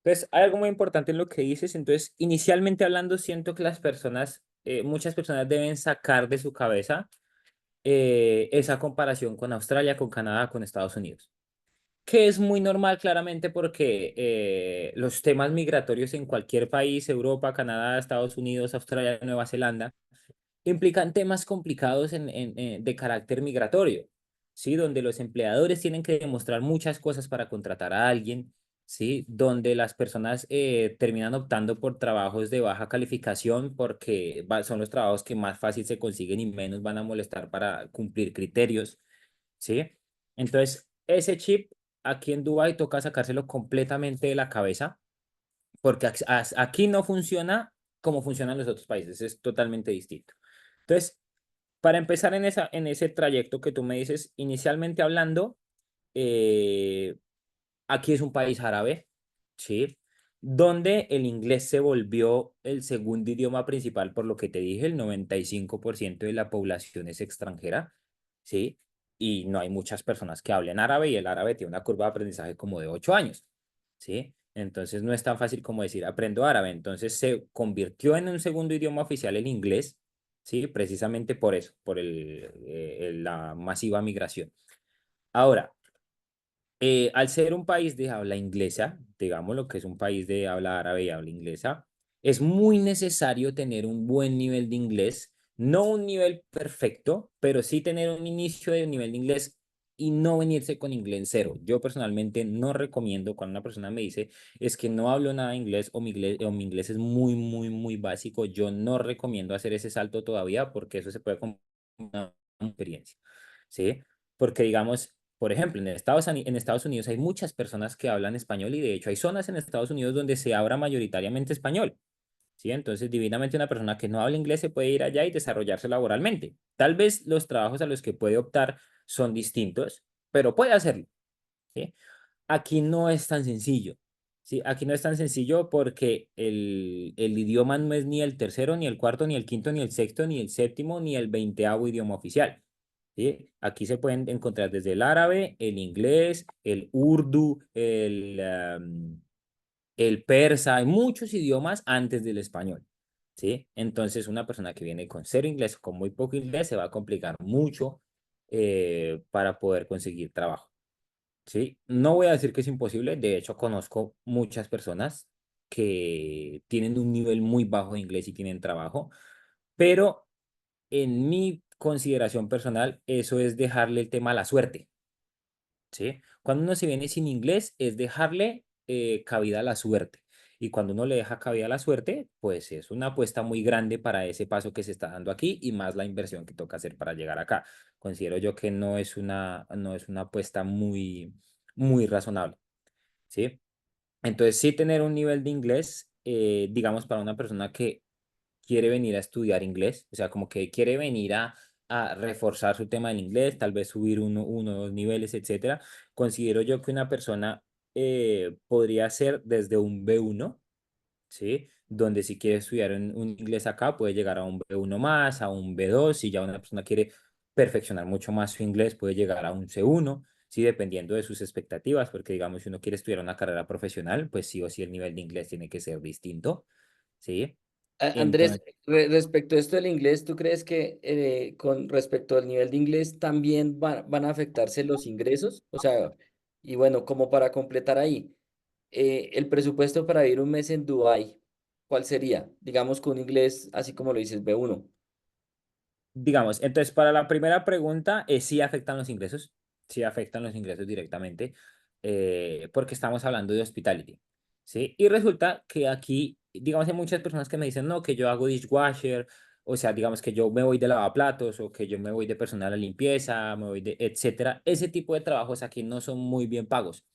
Speaker 2: Entonces, hay algo muy importante en lo que dices. Entonces, inicialmente hablando, siento que muchas personas deben sacar de su cabeza esa comparación con Australia, con Canadá, con Estados Unidos, que es muy normal claramente porque los temas migratorios en cualquier país, Europa, Canadá, Estados Unidos, Australia, Nueva Zelanda, implican temas complicados de carácter migratorio, ¿sí? Donde los empleadores tienen que demostrar muchas cosas para contratar a alguien, ¿sí? Donde las personas terminan optando por trabajos de baja calificación porque son los trabajos que más fácil se consiguen y menos van a molestar para cumplir criterios, ¿sí? Entonces, ese chip aquí en Dubái toca sacárselo completamente de la cabeza porque aquí no funciona como funcionan los otros países, es totalmente distinto. Entonces, para empezar en ese trayecto que tú me dices, inicialmente hablando, eh, aquí es un país árabe, ¿sí? Donde el inglés se volvió el segundo idioma principal, por lo que te dije, el 95% de la población es extranjera, ¿sí? Y no hay muchas personas que hablen árabe y el árabe tiene una curva de aprendizaje como de 8 años, ¿sí? Entonces no es tan fácil como decir aprendo árabe. Entonces se convirtió en un segundo idioma oficial el inglés, ¿sí? Precisamente por eso, por la masiva migración. Ahora, al ser un país de habla inglesa, digamos lo que es un país de habla árabe y habla inglesa, es muy necesario tener un buen nivel de inglés, no un nivel perfecto, pero sí tener un inicio de nivel de inglés y no venirse con inglés cero. Yo personalmente no recomiendo cuando una persona me dice es que no hablo nada de inglés o mi inglés es muy, muy, muy básico, yo no recomiendo hacer ese salto todavía porque eso se puede convertir en una experiencia, ¿sí? Porque digamos, por ejemplo, en Estados Unidos hay muchas personas que hablan español y de hecho hay zonas en Estados Unidos donde se habla mayoritariamente español, ¿sí? Entonces, divinamente una persona que no habla inglés se puede ir allá y desarrollarse laboralmente. Tal vez los trabajos a los que puede optar son distintos, pero puede hacerlo, ¿sí? Aquí no es tan sencillo, Sí, aquí no es tan sencillo porque el idioma no es ni el tercero, ni el cuarto, ni el quinto, ni el sexto, ni el séptimo, ni el veinteavo idioma oficial. ¿Sí? Aquí se pueden encontrar desde el árabe, el inglés, el urdu, el persa, hay muchos idiomas antes del español. ¿Sí? Entonces, una persona que viene con cero inglés, con muy poco inglés, se va a complicar mucho para poder conseguir trabajo. Sí, no voy a decir que es imposible, de hecho conozco muchas personas que tienen un nivel muy bajo de inglés y tienen trabajo, pero en mi consideración personal, eso es dejarle el tema a la suerte, ¿sí? Cuando uno se viene sin inglés es dejarle cabida a la suerte. Y cuando uno le deja cabida a la suerte, pues es una apuesta muy grande para ese paso que se está dando aquí y más la inversión que toca hacer para llegar acá. Considero yo que no es una apuesta muy razonable, ¿sí? Entonces, sí tener un nivel de inglés, digamos, para una persona que quiere venir a estudiar inglés, o sea, como que quiere venir a reforzar su tema del inglés, tal vez subir uno o dos niveles, etcétera. Considero yo que una persona podría ser desde un B1, ¿sí? Donde si quiere estudiar un inglés acá, puede llegar a un B1 más, a un B2. Si ya una persona quiere perfeccionar mucho más su inglés, puede llegar a un C1, ¿sí? Dependiendo de sus expectativas, porque digamos, si uno quiere estudiar una carrera profesional, pues sí o sí el nivel de inglés tiene que ser distinto, ¿sí?
Speaker 1: Andrés,
Speaker 2: Entonces,
Speaker 1: respecto a esto del inglés, ¿tú crees que con respecto al nivel de inglés también van a afectarse los ingresos? O sea, y bueno, como para completar ahí, el presupuesto para vivir un mes en Dubái, ¿cuál sería? Digamos con un inglés así como lo dices, B1.
Speaker 2: digamos, entonces para la primera pregunta, sí afectan los ingresos, sí afectan los ingresos directamente, porque estamos hablando de hospitality, ¿sí? Y resulta que aquí, digamos, hay muchas personas que me dicen, no, que yo hago dishwasher, o sea, digamos que yo me voy de lavaplatos o que yo me voy de personal a limpieza, me voy de, etcétera. Ese tipo de trabajos aquí no son muy bien pagos.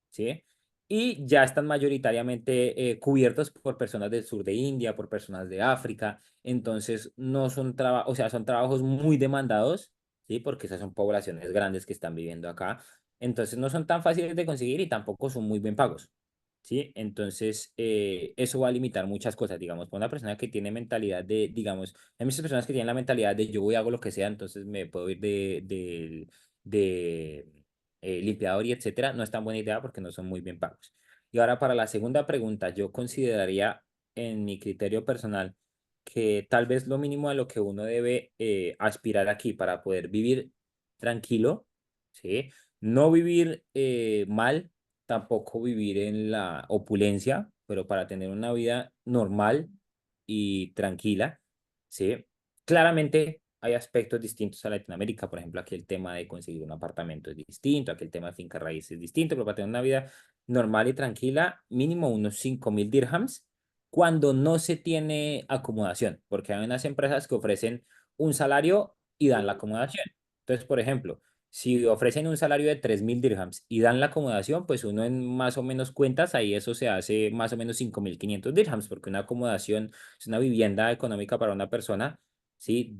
Speaker 2: ¿Sí? Y ya están mayoritariamente cubiertos por personas del sur de India, por personas de África, entonces no son trabajos, o sea, son trabajos muy demandados, ¿sí? Porque esas son poblaciones grandes que están viviendo acá, entonces no son tan fáciles de conseguir y tampoco son muy bien pagos, ¿sí? Entonces, eso va a limitar muchas cosas, digamos, para una persona que tiene mentalidad de, digamos, hay muchas personas que tienen la mentalidad de yo voy a hago lo que sea, entonces me puedo ir de limpiador y etcétera, no es tan buena idea porque no son muy bien pagos. Y ahora para la segunda pregunta, yo consideraría en mi criterio personal que tal vez lo mínimo a lo que uno debe aspirar aquí para poder vivir tranquilo, ¿sí? No vivir mal, tampoco vivir en la opulencia, pero para tener una vida normal y tranquila, ¿sí? Claramente hay aspectos distintos a Latinoamérica, por ejemplo, aquí el tema de conseguir un apartamento es distinto, aquí el tema de finca raíz es distinto, pero para tener una vida normal y tranquila, mínimo unos 5.000 dirhams cuando no se tiene acomodación, porque hay unas empresas que ofrecen un salario y dan la acomodación. Entonces, por ejemplo, si ofrecen un salario de 3.000 dirhams y dan la acomodación, pues uno en más o menos cuentas, ahí eso se hace más o menos 5.500 dirhams, porque una acomodación es una vivienda económica para una persona, ¿sí?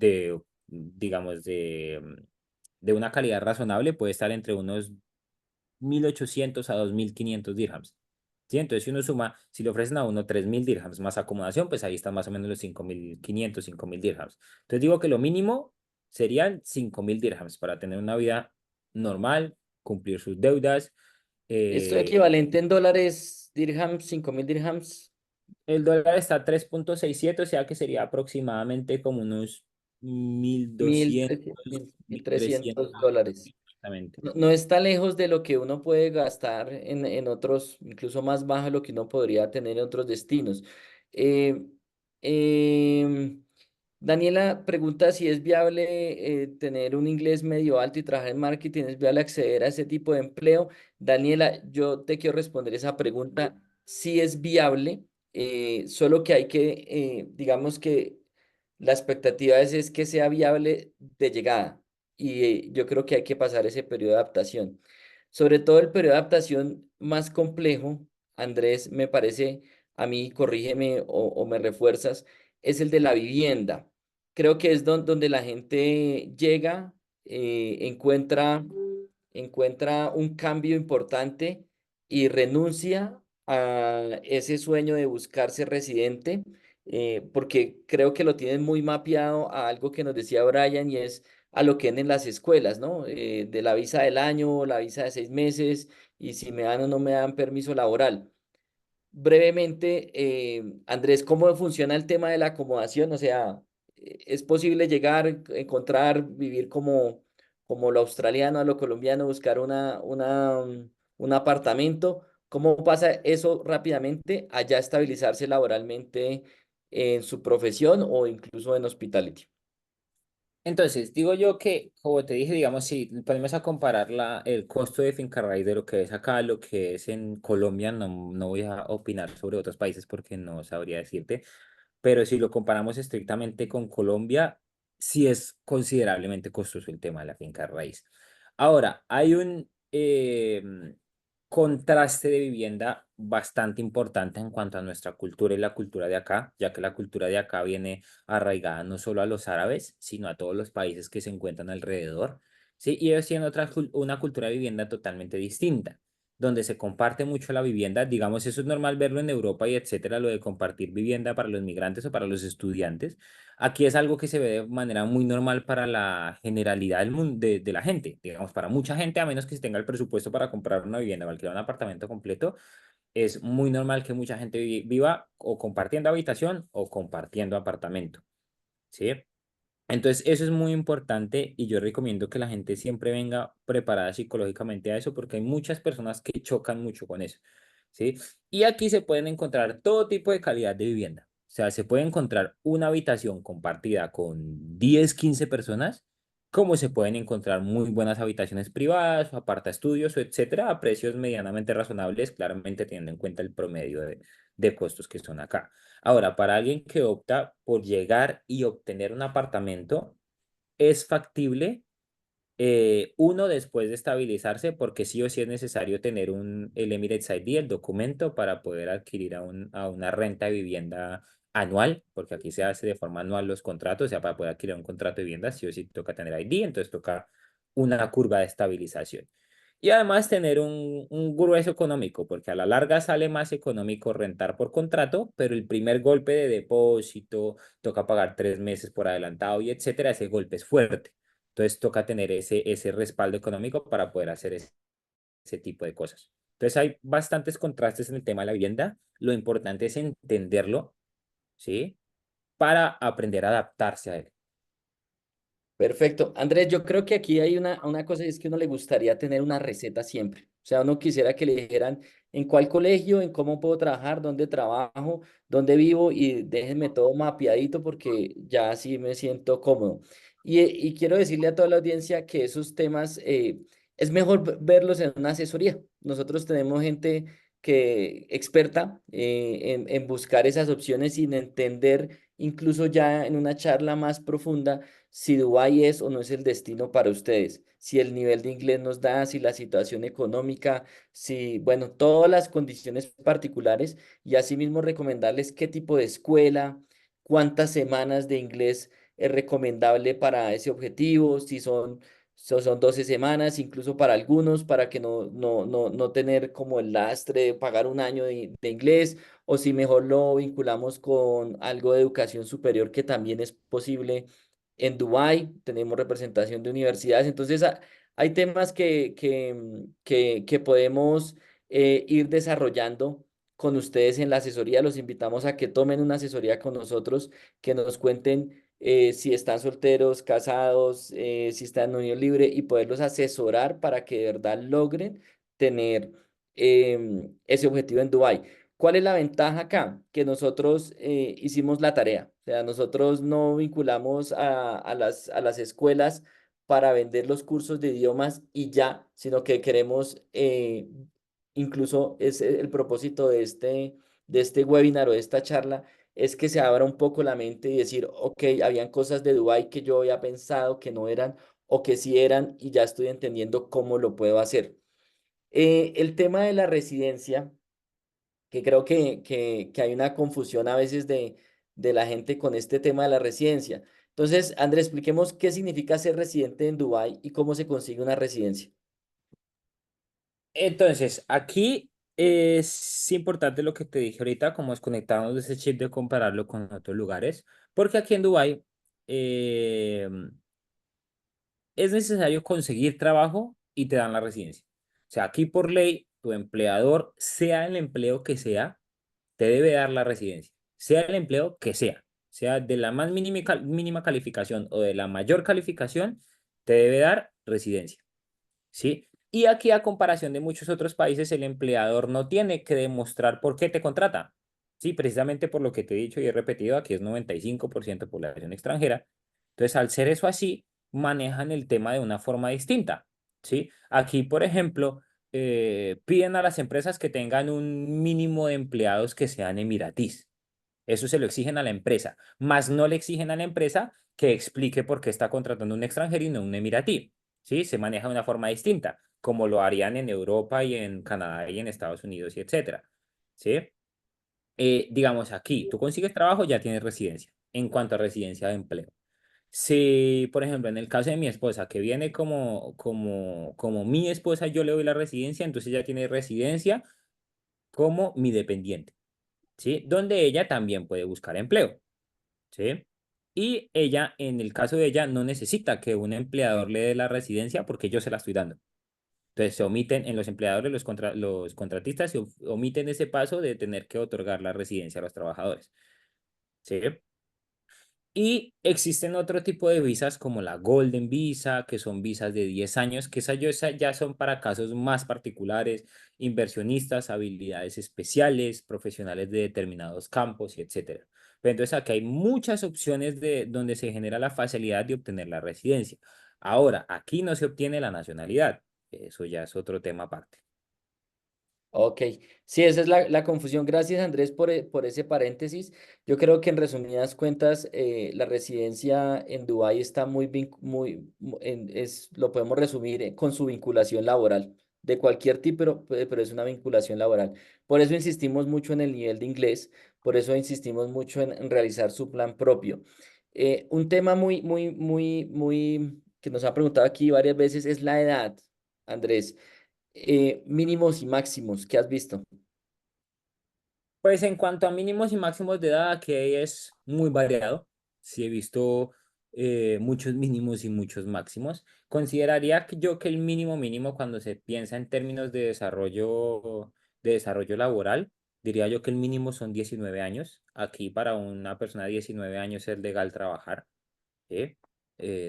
Speaker 2: Digamos, de una calidad razonable, puede estar entre unos 1.800 a 2.500 dirhams. ¿Sí? Entonces, si uno suma, si le ofrecen a uno 3.000 dirhams más acomodación, pues ahí están más o menos los 5.500 5.000 dirhams. Entonces, digo que lo mínimo serían 5.000 dirhams para tener una vida normal, cumplir sus deudas.
Speaker 1: Esto
Speaker 2: Eh,
Speaker 1: equivalente en dólares, dirhams, 5.000 dirhams,
Speaker 2: el dólar está a 3,67, o sea que sería aproximadamente como unos mil
Speaker 1: mil
Speaker 2: doscientos
Speaker 1: mil
Speaker 2: mil trescientos
Speaker 1: trescientos dólares.
Speaker 2: exactamente.
Speaker 1: No, no está lejos de lo que uno puede gastar en otros, incluso más bajo de lo que uno podría tener en otros destinos. Eh, em, Daniela pregunta si es viable tener un inglés medio alto y trabajar en marketing, ¿es viable acceder a ese tipo de empleo? Daniela, yo te quiero responder esa pregunta. Sí es viable, solo que hay que, digamos que la expectativa es que sea viable de llegada y yo creo que hay que pasar ese periodo de adaptación. Sobre todo el periodo de adaptación más complejo, Andrés, me parece, a mí, corrígeme o me refuerzas, es el de la vivienda. Creo que es donde la gente llega, encuentra un cambio importante y renuncia a ese sueño de buscarse residente, porque creo que lo tienen muy mapeado a algo que nos decía Brian y es a lo que ven en las escuelas, ¿no? De la visa del año, la visa de 6 meses y si me dan o no me dan permiso laboral. Brevemente, Andrés, ¿cómo funciona el tema de la acomodación? O sea, ¿es posible llegar, encontrar, vivir como lo australiano, a lo colombiano, buscar un apartamento? ¿Cómo pasa eso rápidamente allá estabilizarse laboralmente en su profesión o incluso en hospitality?
Speaker 2: Entonces, digo yo que, como te dije, digamos, si ponemos a comparar el costo de finca raíz de lo que es acá, lo que es en Colombia, no voy a opinar sobre otros países porque no sabría decirte, pero si lo comparamos estrictamente con Colombia, sí es considerablemente costoso el tema de la finca raíz. Ahora, hay un contraste de vivienda bastante importante en cuanto a nuestra cultura y la cultura de acá, ya que la cultura de acá viene arraigada no solo a los árabes, sino a todos los países que se encuentran alrededor, ¿sí? Y ellos tienen una cultura de vivienda totalmente distinta donde se comparte mucho la vivienda. Digamos, eso es normal verlo en Europa y etcétera, lo de compartir vivienda para los migrantes o para los estudiantes. Aquí es algo que se ve de manera muy normal para la generalidad del mundo, de la gente. Digamos, para mucha gente, a menos que se tenga el presupuesto para comprar una vivienda o alquilar un apartamento completo, es muy normal que mucha gente viva o compartiendo habitación o compartiendo apartamento, ¿sí? Entonces, eso es muy importante y yo recomiendo que la gente siempre venga preparada psicológicamente a eso porque hay muchas personas que chocan mucho con eso, ¿sí? Y aquí se pueden encontrar todo tipo de calidad de vivienda. O sea, se puede encontrar una habitación compartida con 10 15 personas, como se pueden encontrar muy buenas habitaciones privadas o aparta estudios o etcétera, a precios medianamente razonables, claramente teniendo en cuenta el promedio de costos que son acá. Ahora, para alguien que opta por llegar y obtener un apartamento, es factible, uno, después de estabilizarse, porque sí o sí es necesario tener el Emirates ID, el documento, para poder adquirir a una renta de vivienda anual, porque aquí se hace de forma anual los contratos, o sea, para poder adquirir un contrato de vivienda, sí o sí toca tener ID, entonces toca una curva de estabilización. Y además tener un grueso económico, porque a la larga sale más económico rentar por contrato, pero el primer golpe de depósito, toca pagar 3 meses por adelantado y etcétera, ese golpe es fuerte. Entonces toca tener ese respaldo económico para poder hacer ese tipo de cosas. Entonces hay bastantes contrastes en el tema de la vivienda. Lo importante es entenderlo, ¿sí? Para aprender a adaptarse a él.
Speaker 1: Perfecto. Andrés, yo creo que aquí hay una cosa y es que uno le gustaría tener una receta siempre. O sea, uno quisiera que le dijeran en cuál colegio, en cómo puedo trabajar, dónde trabajo, dónde vivo y déjenme todo mapeadito porque ya así me siento cómodo. Y quiero decirle a toda la audiencia que esos temas es mejor verlos en una asesoría. Nosotros tenemos gente que experta en buscar esas opciones sin entender, incluso ya en una charla más profunda si Dubái es o no es el destino para ustedes, si el nivel de inglés nos da, si la situación económica, si, bueno, todas las condiciones particulares y asimismo recomendarles qué tipo de escuela, cuántas semanas de inglés es recomendable para ese objetivo, si son 12 semanas, incluso para algunos, para que no tener como el lastre de pagar un año de inglés, o si mejor lo vinculamos con algo de educación superior que también es posible en Dubái, tenemos representación de universidades, entonces hay temas que podemos ir desarrollando con ustedes en la asesoría. Los invitamos a que tomen una asesoría con nosotros, que nos cuenten si están solteros, casados, si están en unión libre y poderlos asesorar para que de verdad logren tener ese objetivo en Dubái. ¿Cuál es la ventaja acá? Que nosotros hicimos la tarea. O sea, nosotros no vinculamos a las escuelas para vender los cursos de idiomas y ya, sino que queremos, incluso es el propósito de este webinar o de esta charla, es que se abra un poco la mente y decir, ok, habían cosas de Dubái que yo había pensado que no eran o que sí eran y ya estoy entendiendo cómo lo puedo hacer. El tema de la residencia que creo que hay una confusión a veces de la gente con este tema de la residencia. Entonces, Andrés, expliquemos qué significa ser residente en Dubái y cómo se consigue una residencia.
Speaker 2: Entonces, aquí Es importante lo que te dije ahorita, como desconectarnos de ese chip de compararlo con otros lugares, porque aquí en Dubái eh, es necesario conseguir trabajo y te dan la residencia. O sea, aquí por ley, tu empleador, sea el empleo que sea, te debe dar la residencia, sea el empleo que sea de la más mínima calificación o de la mayor calificación, te debe dar residencia. ¿Sí? Y aquí, a comparación de muchos otros países, el empleador no tiene que demostrar por qué te contrata. Sí, precisamente por lo que te he dicho y he repetido, aquí es 95% población extranjera. Entonces, al ser eso así, manejan el tema de una forma distinta. ¿Sí? Aquí, por ejemplo, piden a las empresas que tengan un mínimo de empleados que sean emiratíes. Eso se lo exigen a la empresa, más no le exigen a la empresa que explique por qué está contratando un extranjero y no un emiratí. ¿Sí? Se maneja de una forma distinta, como lo harían en Europa y en Canadá y en Estados Unidos y etcétera. ¿Sí? Digamos aquí, tú consigues trabajo, ya tienes residencia. En cuanto a residencia de empleo. Si, por ejemplo, en el caso de mi esposa, que viene como mi esposa, yo le doy la residencia, entonces ella tiene residencia como mi dependiente. ¿Sí? Donde ella también puede buscar empleo. ¿Sí? Y ella, en el caso de ella, no necesita que un empleador le dé la residencia porque yo se la estoy dando. Entonces se omiten en los empleadores, los contratistas, se omiten ese paso de tener que otorgar la residencia a los trabajadores. ¿Sí? Y existen otro tipo de visas como la Golden Visa, que son visas de 10 años, que esas ya son para casos más particulares, inversionistas, habilidades especiales, profesionales de determinados campos y etcétera. Pero entonces aquí hay muchas opciones de donde se genera la facilidad de obtener la residencia. Ahora, aquí no se obtiene la nacionalidad. Eso ya es otro tema aparte.
Speaker 1: Ok, sí, esa es la confusión. Gracias, Andrés, por ese paréntesis. Yo creo que en resumidas cuentas, la residencia en Dubái está lo podemos resumir con su vinculación laboral, de cualquier tipo, pero es una vinculación laboral. Por eso insistimos mucho en el nivel de inglés, por eso insistimos mucho en realizar su plan propio. Un tema muy que nos ha preguntado aquí varias veces es la edad, Andrés. Mínimos y máximos que has visto.
Speaker 2: Pues en cuanto a mínimos y máximos de edad, aquí es muy variado. Sí he visto muchos mínimos y muchos máximos. Consideraría que yo que el mínimo mínimo cuando se piensa en términos de desarrollo laboral, diría yo que el mínimo son 19 años. Aquí para una persona de 19 años es legal trabajar. ¿Sí?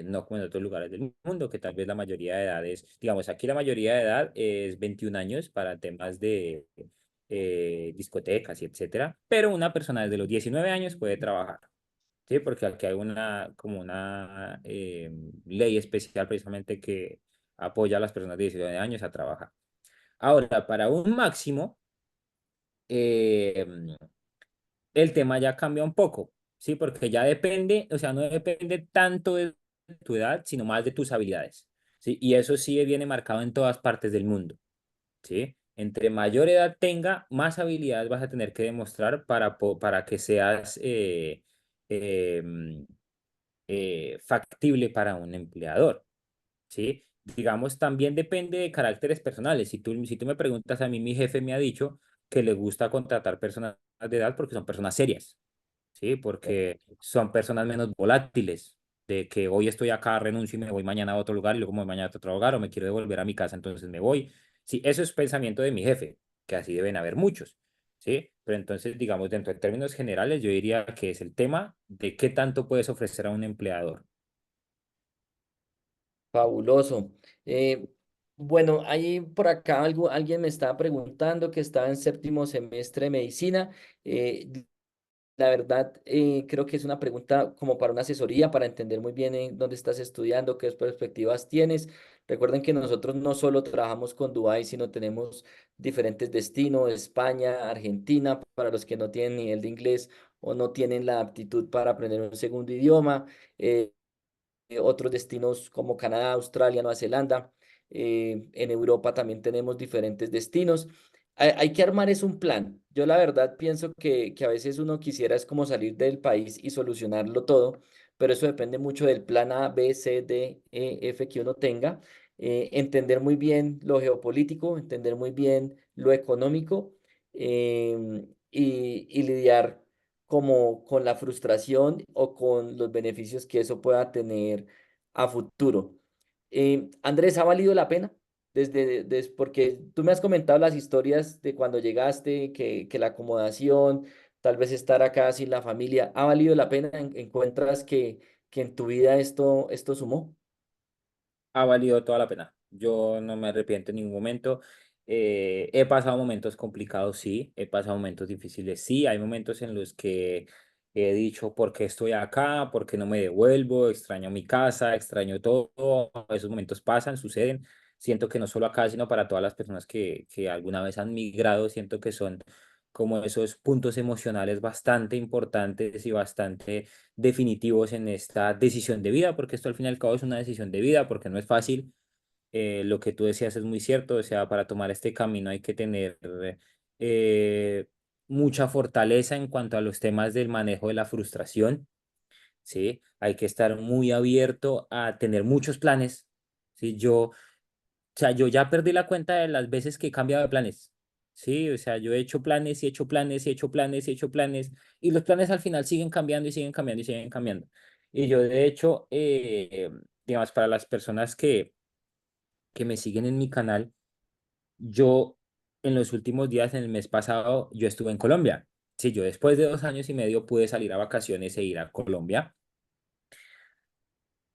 Speaker 2: No como en otros lugares del mundo, que tal vez la mayoría de edades, digamos, aquí la mayoría de edad es 21 años para temas de discotecas y etcétera, pero una persona desde los 19 años puede trabajar, ¿sí? Porque aquí hay como una ley especial precisamente que apoya a las personas de 19 años a trabajar. Ahora, para un máximo, eh, el tema ya cambia un poco, ¿sí? Porque ya depende, o sea, no depende tanto de tu edad, sino más de tus habilidades, ¿sí? Y eso sí viene marcado en todas partes del mundo, ¿sí? Entre mayor edad tenga, más habilidades vas a tener que demostrar para que seas mm, factible para un empleador, ¿sí? Digamos, también depende de caracteres personales. Si tú me preguntas a mí, mi jefe me ha dicho que le gusta contratar personas de edad porque son personas serias, ¿sí? Porque son personas menos volátiles, de que hoy estoy acá, renuncio y me voy mañana a otro lugar y luego me voy mañana a otro lugar o me quiero devolver a mi casa, entonces me voy. Sí, eso es pensamiento de mi jefe, que así deben haber muchos, ¿sí? Pero entonces, digamos, dentro de términos generales, yo diría que es el tema de qué tanto puedes ofrecer a un empleador.
Speaker 1: Fabuloso. Eh, bueno, ahí por acá alguien me estaba preguntando que estaba en séptimo semestre de medicina. La verdad, creo que es una pregunta como para una asesoría, para entender muy bien en dónde estás estudiando, qué perspectivas tienes. Recuerden que nosotros no solo trabajamos con Dubái, sino tenemos diferentes destinos, España, Argentina, para los que no tienen nivel de inglés o no tienen la aptitud para aprender un segundo idioma. Otros destinos como Canadá, Australia, Nueva Zelanda. En Europa también tenemos diferentes destinos. Hay que armar es un plan. Yo la verdad pienso que a veces uno quisiera es como salir del país y solucionarlo todo, pero eso depende mucho del plan A, B, C, D, E, F que uno tenga. entender muy bien lo geopolítico, entender muy bien lo económico, y lidiar como con la frustración o con los beneficios que eso pueda tener a futuro. Andrés, ¿ha valido la pena? Porque tú me has comentado las historias de cuando llegaste, que la acomodación, tal vez estar acá sin la familia, ¿ha valido la pena? ¿Encuentras que en tu vida esto sumó?
Speaker 2: Ha valido toda la pena. Yo no me arrepiento en ningún momento. He pasado momentos complicados, sí. He pasado momentos difíciles, sí. Hay momentos en los que he dicho, ¿por qué estoy acá? ¿Por qué no me devuelvo? Extraño mi casa, extraño todo. Esos momentos pasan, suceden. Siento que no solo acá, sino para todas las personas que alguna vez han migrado, siento que son como esos puntos emocionales bastante importantes y bastante definitivos en esta decisión de vida, porque esto al fin y al cabo es una decisión de vida, porque no es fácil. Lo que tú decías es muy cierto, o sea, para tomar este camino hay que tener eh, mucha fortaleza en cuanto a los temas del manejo de la frustración, ¿sí? Hay que estar muy abierto a tener muchos planes, ¿sí? Yo ya perdí la cuenta de las veces que he cambiado de planes. Sí, o sea, yo he hecho planes y he hecho planes y he hecho planes y he hecho planes y los planes al final siguen cambiando y siguen cambiando y siguen cambiando. Y yo, de hecho, digamos, para las personas que me siguen en mi canal, yo en los últimos días, en el mes pasado, yo estuve en Colombia. Sí, yo después de 2 años y medio pude salir a vacaciones e ir a Colombia.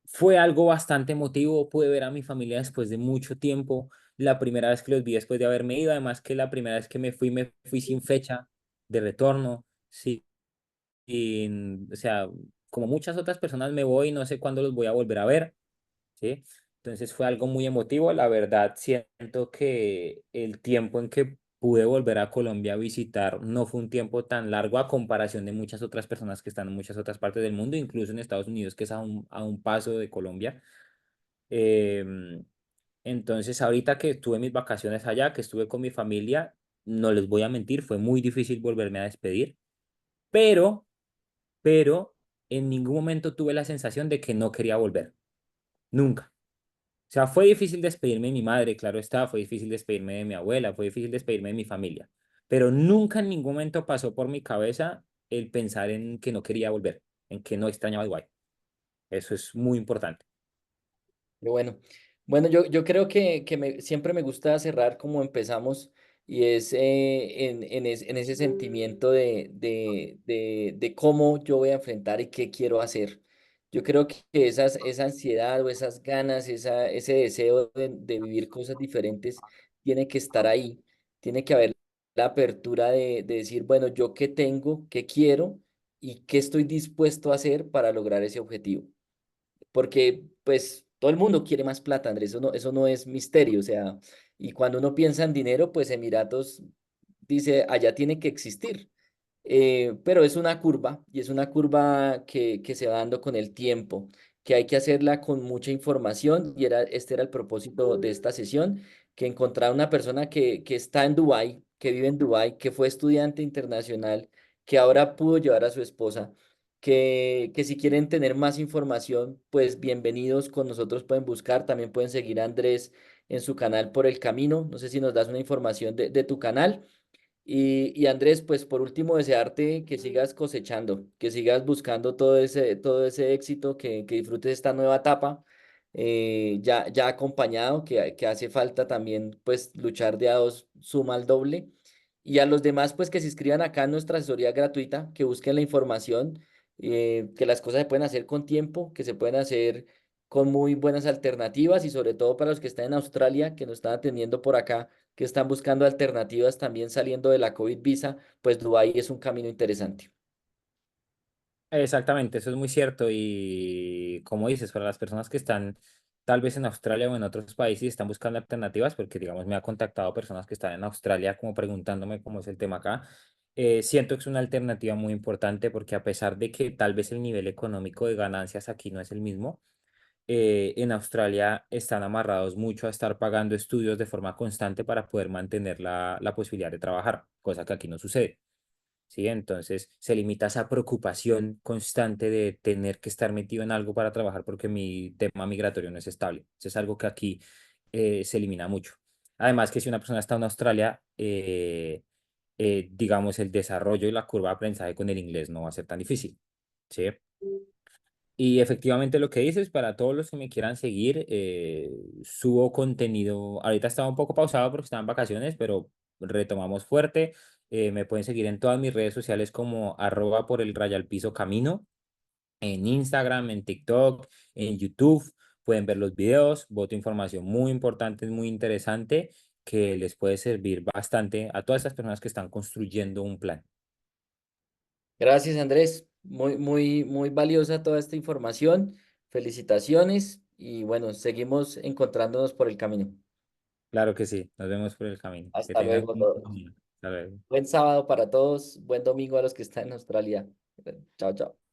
Speaker 2: Fue algo bastante emotivo, pude ver a mi familia después de mucho tiempo, la primera vez que los vi después de haberme ido, además que la primera vez que me fui sin fecha de retorno, sí, o sea, como muchas otras personas me voy, no sé cuándo los voy a volver a ver, ¿sí? Entonces fue algo muy emotivo, la verdad siento que el tiempo en que pude volver a Colombia a visitar no fue un tiempo tan largo a comparación de muchas otras personas que están en muchas otras partes del mundo, incluso en Estados Unidos, que es a un paso de Colombia. Em, entonces, ahorita que tuve mis vacaciones allá, que estuve con mi familia, no les voy a mentir, fue muy difícil volverme a despedir, pero, pero en ningún momento tuve la sensación de que no quería volver, nunca. O sea, fue difícil despedirme de mi madre, claro está, fue difícil despedirme de mi abuela, fue difícil despedirme de mi familia, pero nunca en ningún momento pasó por mi cabeza el pensar en que no quería volver, en que no extrañaba Dubái. Eso es muy importante.
Speaker 1: Pero bueno, yo creo siempre me gusta cerrar como empezamos y es en ese sentimiento de cómo yo voy a enfrentar y qué quiero hacer. Yo creo que esa ansiedad o esas ganas, ese deseo de vivir cosas diferentes tiene que estar ahí. Tiene que haber la apertura de decir, bueno, yo qué tengo, qué quiero y qué estoy dispuesto a hacer para lograr ese objetivo, porque pues todo el mundo quiere más plata, Andrés, eso no es misterio, o sea, y cuando uno piensa en dinero, pues Emiratos dice, allá tiene que existir. Pero es una curva y es una curva que se va dando con el tiempo, que hay que hacerla con mucha información y este era el propósito de esta sesión, que encontrar una persona que está en Dubái, que vive en Dubái, que fue estudiante internacional, que ahora pudo llevar a su esposa, que si quieren tener más información, pues bienvenidos con nosotros, pueden buscar, también pueden seguir a Andrés en su canal Por el Camino, no sé si nos das una información de tu canal. Y Andrés, pues por último, desearte que sigas cosechando, que sigas buscando todo ese éxito, que disfrutes esta nueva etapa, ya acompañado, que hace falta también pues luchar de a dos suma al doble. Y a los demás, pues que se inscriban acá en nuestra asesoría gratuita, que busquen la información, que las cosas se pueden hacer con tiempo, que se pueden hacer con muy buenas alternativas y sobre todo para los que están en Australia, que nos están atendiendo por acá, que están buscando alternativas también saliendo de la COVID visa, pues Dubái es un camino interesante.
Speaker 2: Exactamente, eso es muy cierto y como dices, para las personas que están tal vez en Australia o en otros países y están buscando alternativas, porque digamos me ha contactado personas que están en Australia como preguntándome cómo es el tema acá, siento que es una alternativa muy importante porque a pesar de que tal vez el nivel económico de ganancias aquí no es el mismo, en Australia están amarrados mucho a estar pagando estudios de forma constante para poder mantener la posibilidad de trabajar, cosa que aquí no sucede. ¿Sí? Entonces se limita a esa preocupación constante de tener que estar metido en algo para trabajar porque mi tema migratorio no es estable. Eso es algo que aquí se elimina mucho. Además que si una persona está en Australia, digamos, el desarrollo y la curva de aprendizaje con el inglés no va a ser tan difícil. ¿Sí? Y efectivamente lo que dices, para todos los que me quieran seguir, subo contenido. Ahorita estaba un poco pausado porque estaba en vacaciones, pero retomamos fuerte. Me pueden seguir en todas mis redes sociales como arroba por el raya al piso camino, en Instagram, en TikTok, en YouTube. Pueden ver los videos, boto información muy importante, muy interesante, que les puede servir bastante a todas estas personas que están construyendo un plan.
Speaker 1: Gracias, Andrés. Muy valiosa toda esta información. Felicitaciones y bueno, seguimos encontrándonos por el camino.
Speaker 2: Claro que sí, nos vemos por el camino. Que
Speaker 1: Hasta
Speaker 2: tengan
Speaker 1: luego.
Speaker 2: un buen día. Hasta luego.
Speaker 1: Buen sábado para todos. Buen domingo a los que están en Australia. Chao, chao.